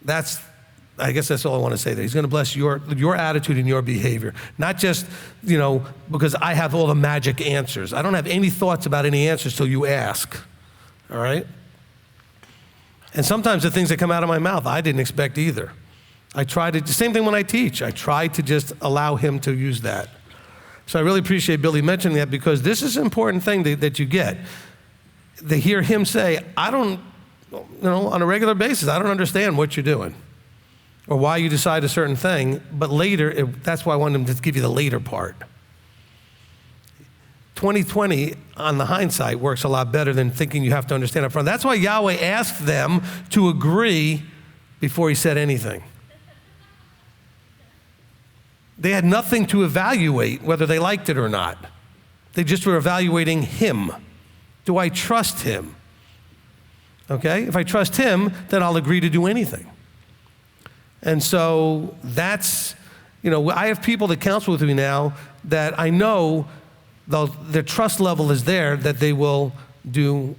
[SPEAKER 1] I guess that's all I want to say there. He's going to bless your attitude and your behavior. Not just, because I have all the magic answers. I don't have any thoughts about any answers till you ask, all right? And sometimes the things that come out of my mouth, I didn't expect either. The same thing when I teach. I try to just allow him to use that. So I really appreciate Billy mentioning that, because this is an important thing that you get. To hear him say, I don't, on a regular basis, I don't understand what you're doing or why you decide a certain thing, but later, that's why I wanted him to give you the later part. 2020, on the hindsight, works a lot better than thinking you have to understand up front. That's why Yahweh asked them to agree before he said anything. They had nothing to evaluate whether they liked it or not. They just were evaluating him. Do I trust him? Okay, if I trust him, then I'll agree to do anything. And so that's, I have people that counsel with me now that I know their trust level is there, that they will do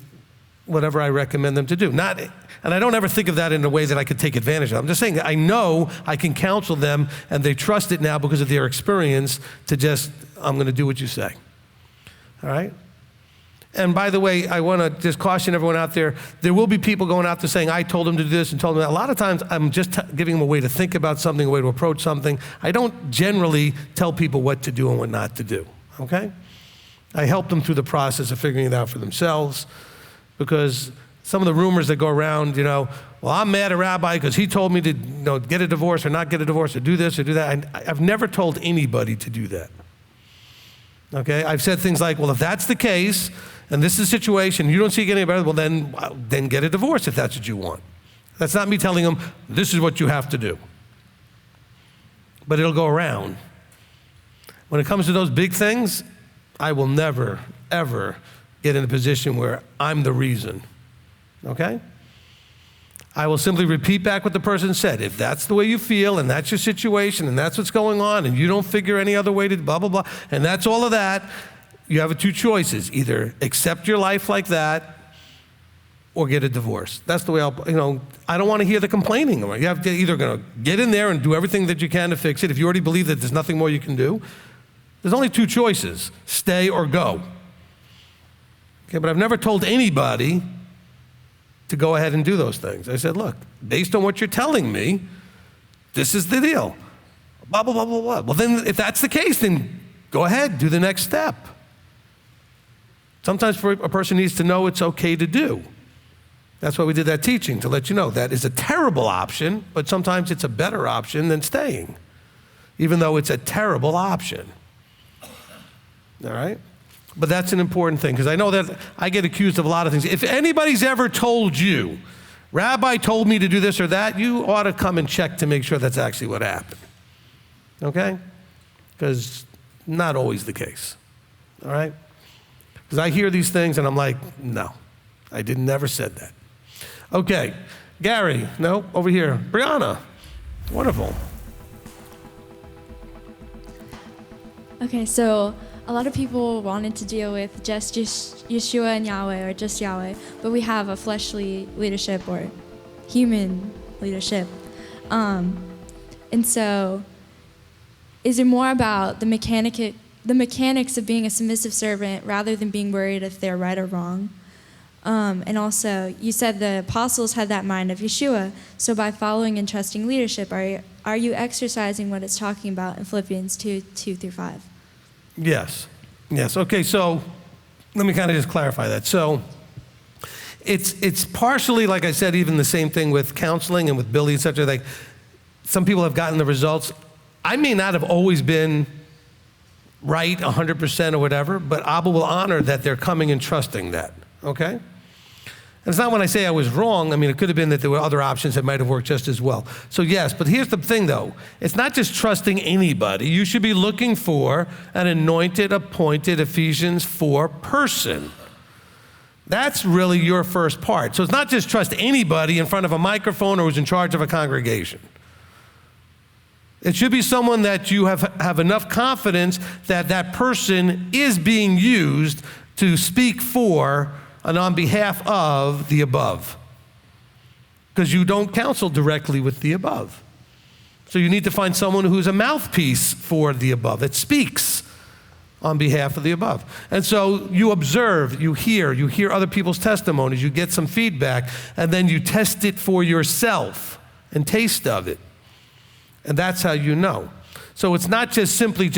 [SPEAKER 1] whatever I recommend them to do. And I don't ever think of that in a way that I could take advantage of. I'm just saying I know I can counsel them, and they trust it now because of their experience to I'm going to do what you say. All right? And by the way, I want to just caution everyone out there, there will be people going out there saying, I told them to do this and told them that. A lot of times I'm just giving them a way to think about something, a way to approach something. I don't generally tell people what to do and what not to do, okay? I help them through the process of figuring it out for themselves, because some of the rumors that go around, well, I'm mad at Rabbi because he told me to get a divorce or not get a divorce or do this or do that. I've never told anybody to do that. Okay? I've said things like, well, if that's the case and this is the situation, you don't see it getting better, well, then get a divorce if that's what you want. That's not me telling them, this is what you have to do. But it'll go around. When it comes to those big things, I will never, ever get in a position where I'm the reason. Okay? I will simply repeat back what the person said. If that's the way you feel and that's your situation and that's what's going on and you don't figure any other way to blah, blah, blah, and that's all of that, you have two choices. Either accept your life like that or get a divorce. That's the way I don't want to hear the complaining. You have to either going to get in there and do everything that you can to fix it. If you already believe that there's nothing more you can do, there's only two choices, stay or go. Okay, but I've never told anybody to go ahead and do those things. I said, look, based on what you're telling me, this is the deal. Blah, blah, blah, blah, blah. Well, then if that's the case, then go ahead, do the next step. Sometimes a person needs to know it's okay to do. That's why we did that teaching, to let you know that is a terrible option, but sometimes it's a better option than staying, even though it's a terrible option. All right? But that's an important thing, because I know that I get accused of a lot of things. If anybody's ever told you, Rabbi told me to do this or that, you ought to come and check to make sure that's actually what happened. Okay? Because not always the case. All right? Because I hear these things and I'm like, no, I never said that. Okay, Gary, no, over here. Brianna, wonderful.
[SPEAKER 9] Okay, so a lot of people wanted to deal with just Yeshua and Yahweh or just Yahweh, but we have a fleshly leadership or human leadership. And so is it more about the mechanics of being a submissive servant rather than being worried if they're right or wrong? And also, you said the apostles had that mind of Yeshua, so by following and trusting leadership, are you exercising what it's talking about in Philippians 2:2-5?
[SPEAKER 1] Yes. Okay, so let me kind of just clarify that. So it's partially, like I said, even the same thing with counseling and with Billy, et cetera. Like, some people have gotten the results. I may not have always been right 100% or whatever, but Abba will honor that they're coming and trusting that, okay? And it's not when I say I was wrong. I mean, it could have been that there were other options that might have worked just as well. So yes, but here's the thing though. It's not just trusting anybody. You should be looking for an anointed, appointed Ephesians 4 person. That's really your first part. So it's not just trust anybody in front of a microphone or who's in charge of a congregation. It should be someone that you have enough confidence that that person is being used to speak for and on behalf of the above. Because you don't counsel directly with the above. So you need to find someone who's a mouthpiece for the above, that speaks on behalf of the above. And so you observe, you hear other people's testimonies, you get some feedback, and then you test it for yourself and taste of it. And that's how you know. So it's not just simply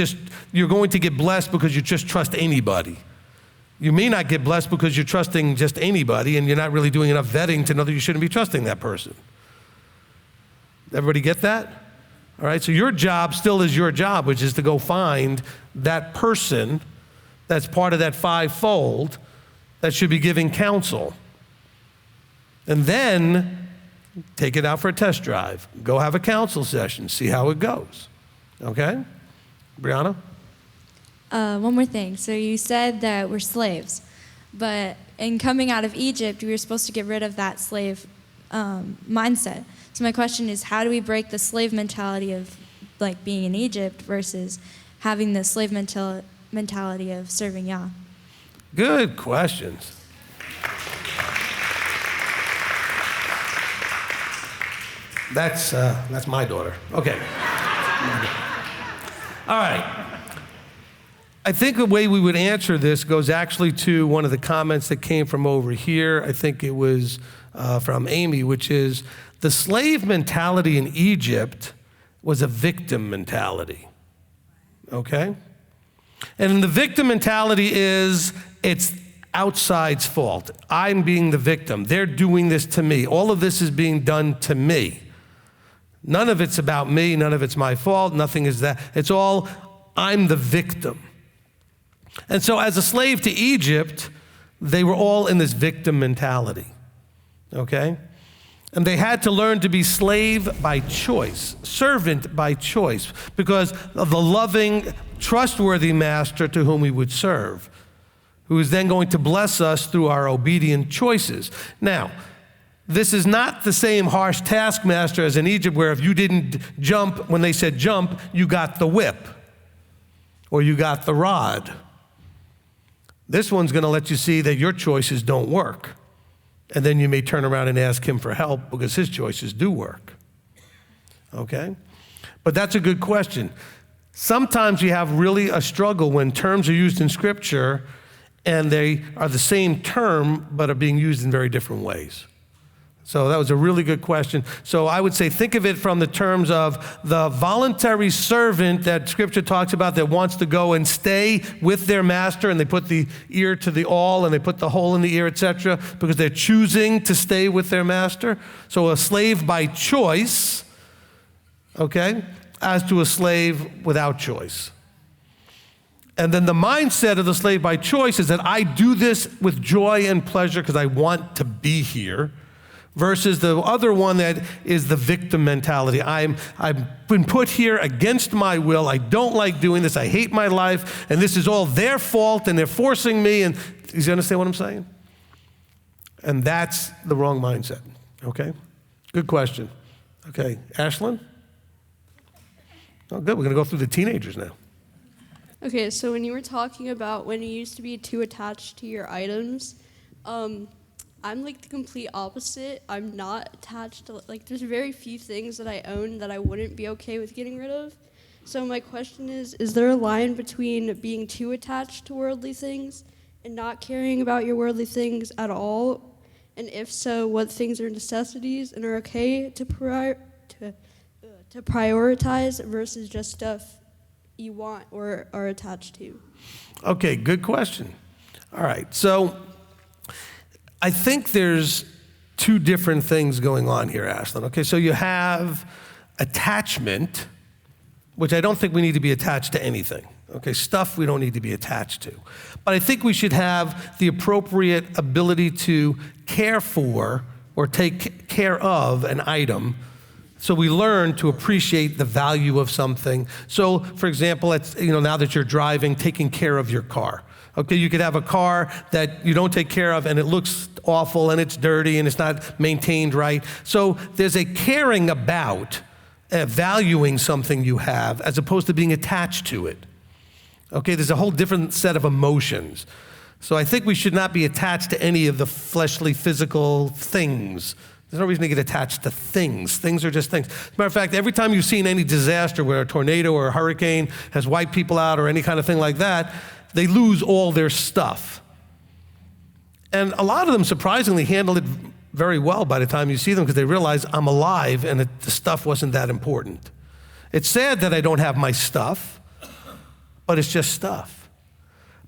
[SPEAKER 1] you're going to get blessed because you just trust anybody. You may not get blessed because you're trusting just anybody and you're not really doing enough vetting to know that you shouldn't be trusting that person. Everybody get that? All right, so your job still is your job, which is to go find that person that's part of that fivefold that should be giving counsel. And then take it out for a test drive. Go have a counsel session, see how it goes. Okay? Brianna?
[SPEAKER 9] One more thing. So you said that we're slaves, but in coming out of Egypt, we were supposed to get rid of that slave mindset. So my question is, how do we break the slave mentality of like being in Egypt versus having the slave mentality of serving Yah?
[SPEAKER 1] Good questions. That's my daughter. Okay. All right. I think the way we would answer this goes actually to one of the comments that came from over here. I think it was from Amy, which is the slave mentality in Egypt was a victim mentality. Okay? And the victim mentality is outside's fault. I'm being the victim. They're doing this to me. All of this is being done to me. None of it's about me. None of it's my fault. Nothing is that. It's all, I'm the victim. And so as a slave to Egypt, they were all in this victim mentality, okay? And they had to learn to be slave by choice, servant by choice, because of the loving, trustworthy master to whom we would serve, who is then going to bless us through our obedient choices. Now, this is not the same harsh taskmaster as in Egypt, where if you didn't jump when they said jump, you got the whip or you got the rod. This one's going to let you see that your choices don't work. And then you may turn around and ask him for help because his choices do work. Okay? But that's a good question. Sometimes you have really a struggle when terms are used in Scripture and they are the same term but are being used in very different ways. So that was a really good question. So I would say think of it from the terms of the voluntary servant that Scripture talks about that wants to go and stay with their master, and they put the ear to the awl and they put the hole in the ear, etc., because they're choosing to stay with their master. So a slave by choice, okay, as to a slave without choice. And then the mindset of the slave by choice is that I do this with joy and pleasure because I want to be here, versus the other one that is the victim mentality. I've been put here against my will. I don't like doing this. I hate my life, and this is all their fault, and they're forcing me. And do you understand what I'm saying? And that's the wrong mindset, okay? Good question. Okay, Ashlyn? Oh, good. We're going to go through the teenagers now.
[SPEAKER 10] Okay, so when you were talking about when you used to be too attached to your items, I'm like the complete opposite. I'm not attached to, like, there's very few things that I own that I wouldn't be okay with getting rid of. So my question is there a line between being too attached to worldly things and not caring about your worldly things at all? And if so, what things are necessities and are okay to prioritize versus just stuff you want or are attached to?
[SPEAKER 1] Okay, good question. All right, so I think there's two different things going on here, Ashlyn. Okay, so you have attachment, which I don't think we need to be attached to anything. Okay, stuff we don't need to be attached to. But I think we should have the appropriate ability to care for or take care of an item, so we learn to appreciate the value of something. So, for example, now that you're driving, taking care of your car. Okay, you could have a car that you don't take care of and it looks awful and it's dirty and it's not maintained right. So there's a caring about, valuing something you have as opposed to being attached to it. Okay, there's a whole different set of emotions. So I think we should not be attached to any of the fleshly, physical things. There's no reason to get attached to things. Things are just things. As a matter of fact, every time you've seen any disaster where a tornado or a hurricane has wiped people out or any kind of thing like that, they lose all their stuff. And a lot of them surprisingly handle it very well by the time you see them because they realize I'm alive and the stuff wasn't that important. It's sad that I don't have my stuff, but it's just stuff.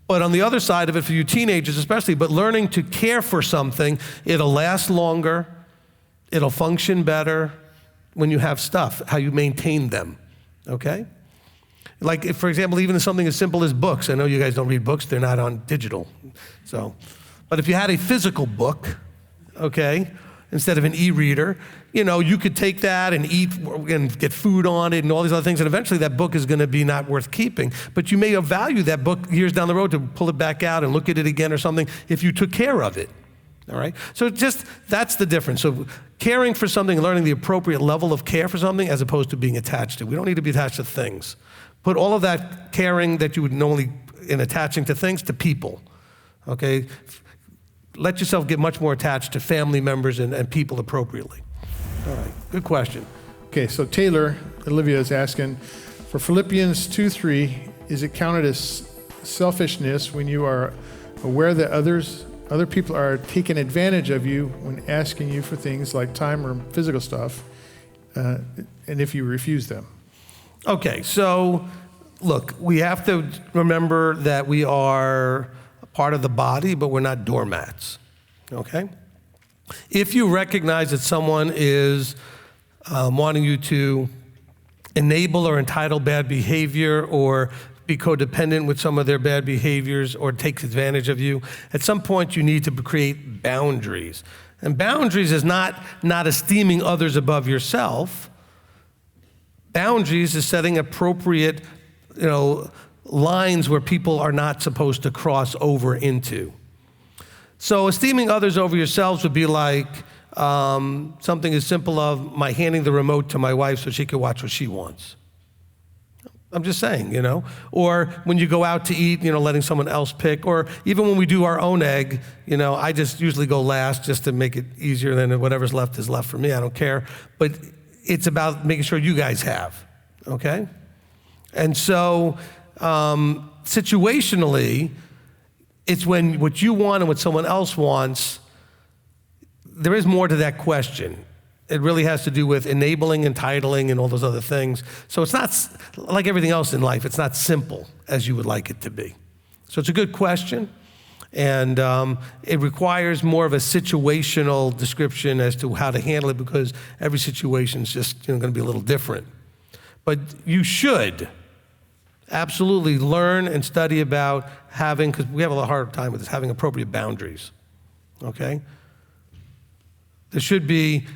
[SPEAKER 1] But on the other side of it, for you teenagers especially, but learning to care for something, it'll last longer, it'll function better when you have stuff, how you maintain them, okay? Like, for example, even something as simple as books. I know you guys don't read books, they're not on digital. But if you had a physical book, okay, instead of an e-reader, you could take that and eat and get food on it and all these other things, and eventually that book is gonna be not worth keeping. But you may value that book years down the road to pull it back out and look at it again or something if you took care of it, all right? So that's the difference. So caring for something, learning the appropriate level of care for something as opposed to being attached to. We don't need to be attached to things. Put all of that caring that you would normally in attaching to things to people, okay? Let yourself get much more attached to family members and people appropriately. All right, good question.
[SPEAKER 11] Okay, so Taylor, Olivia is asking, for Philippians 2:3, is it counted as selfishness when you are aware that other people are taking advantage of you when asking you for things like time or physical stuff, and if you refuse them? Okay, so look, we have to remember that we are
[SPEAKER 1] part of the body, but we're not doormats, okay? If you recognize that someone is wanting you to enable or entitle bad behavior or be codependent with some of their bad behaviors or takes advantage of you, at some point you need to create boundaries. And boundaries is not esteeming others above yourself. Boundaries is setting appropriate, lines where people are not supposed to cross over into. So esteeming others over yourselves would be like something as simple of my handing the remote to my wife so she can watch what she wants. I'm just saying, Or when you go out to eat, letting someone else pick. Or even when we do our own egg, I just usually go last just to make it easier. Then whatever's left is left for me. I don't care. But it's about making sure you guys have, okay? And so situationally, it's when what you want and what someone else wants, there is more to that question. It really has to do with enabling, entitling, and all those other things. So it's not, like everything else in life, it's not simple as you would like it to be. So it's a good question, and it requires more of a situational description as to how to handle it, because every situation is just going to be a little different. But you should absolutely learn and study about having, because we have a hard time with this, having appropriate boundaries, okay? There should be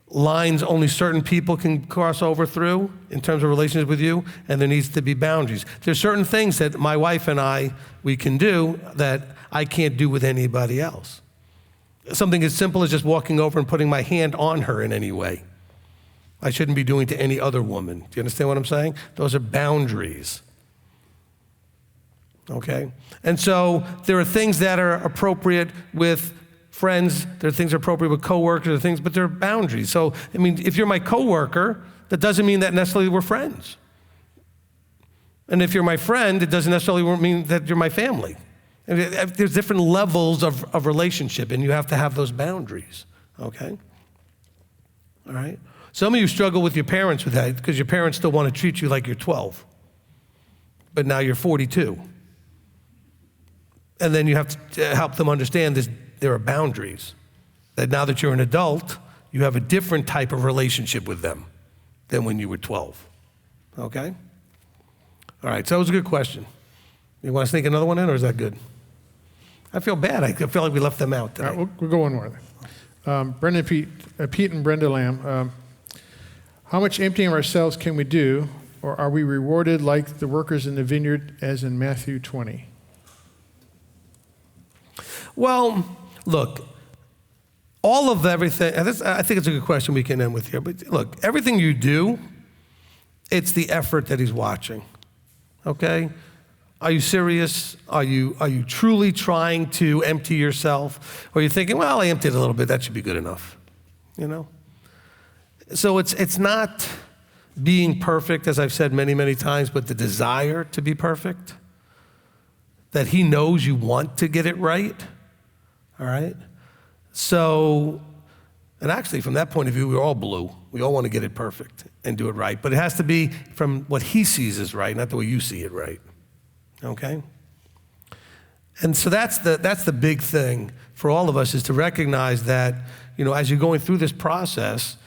[SPEAKER 1] lines only certain people can cross over through in terms of relationships with you, and there needs to be boundaries. There's certain things that my wife and we can do that I can't do with anybody else. Something as simple as just walking over and putting my hand on her in any way. I shouldn't be doing to any other woman. Do you understand what I'm saying? Those are boundaries. Okay? And so there are things that are appropriate with friends, there are things that are appropriate with coworkers, there are things, but there are boundaries. So, if you're my coworker, that doesn't mean that necessarily we're friends. And if you're my friend, it doesn't necessarily mean that you're my family. And there's different levels of relationship, and you have to have those boundaries, okay? All right? Some of you struggle with your parents with that because your parents still want to treat you like you're 12, but now you're 42. And then you have to help them understand there are boundaries, that now that you're an adult, you have a different type of relationship with them than when you were 12, okay? All right, so that was a good question. You want to sneak another one in, or is that good? I feel bad. I feel like we left them out today.
[SPEAKER 11] All right, we'll go one more. Pete and Brenda Lamb, how much emptying of ourselves can we do, or are we rewarded like the workers in the vineyard as in Matthew 20?
[SPEAKER 1] Well, look, all of everything, and I think it's a good question we can end with here, but look, everything you do, it's the effort that he's watching, okay? Are you serious? Are you truly trying to empty yourself? Or are you thinking, well, I emptied a little bit, that should be good enough, So it's not being perfect, as I've said many, many times, but the desire to be perfect, that he knows you want to get it right. All right? So, and actually from that point of view, we're all blue. We all want to get it perfect and do it right. But it has to be from what he sees as right, not the way you see it right. Okay? And so that's the big thing for all of us, is to recognize that, as you're going through this process,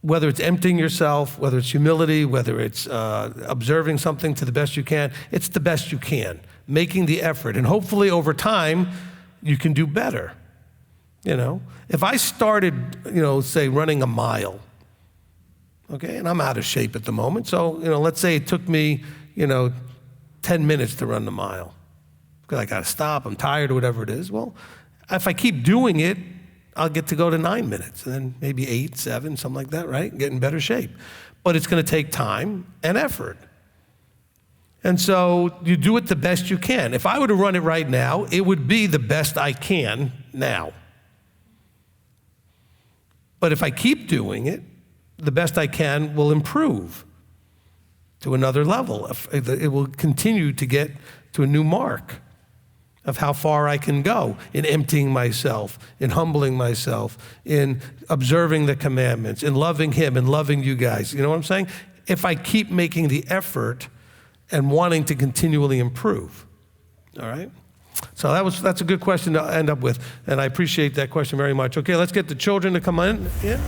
[SPEAKER 1] whether it's emptying yourself, whether it's humility, whether it's observing something to the best you can, it's the best you can, making the effort. And hopefully over time, you can do better. If I started, say running a mile, okay, and I'm out of shape at the moment, so, let's say it took me, 10 minutes to run the mile, because I got to stop, I'm tired, or whatever it is. Well, if I keep doing it, I'll get to go to 9 minutes, and then maybe 8, 7, something like that, right? Get in better shape. But it's going to take time and effort. And so you do it the best you can. If I were to run it right now, it would be the best I can now. But if I keep doing it, the best I can will improve to another level. It will continue to get to a new mark of how far I can go in emptying myself, in humbling myself, in observing the commandments, in loving him and loving you guys. You know what I'm saying? If I keep making the effort and wanting to continually improve, all right? So that's a good question to end up with, and I appreciate that question very much. Okay, let's get the children to come in. Yeah.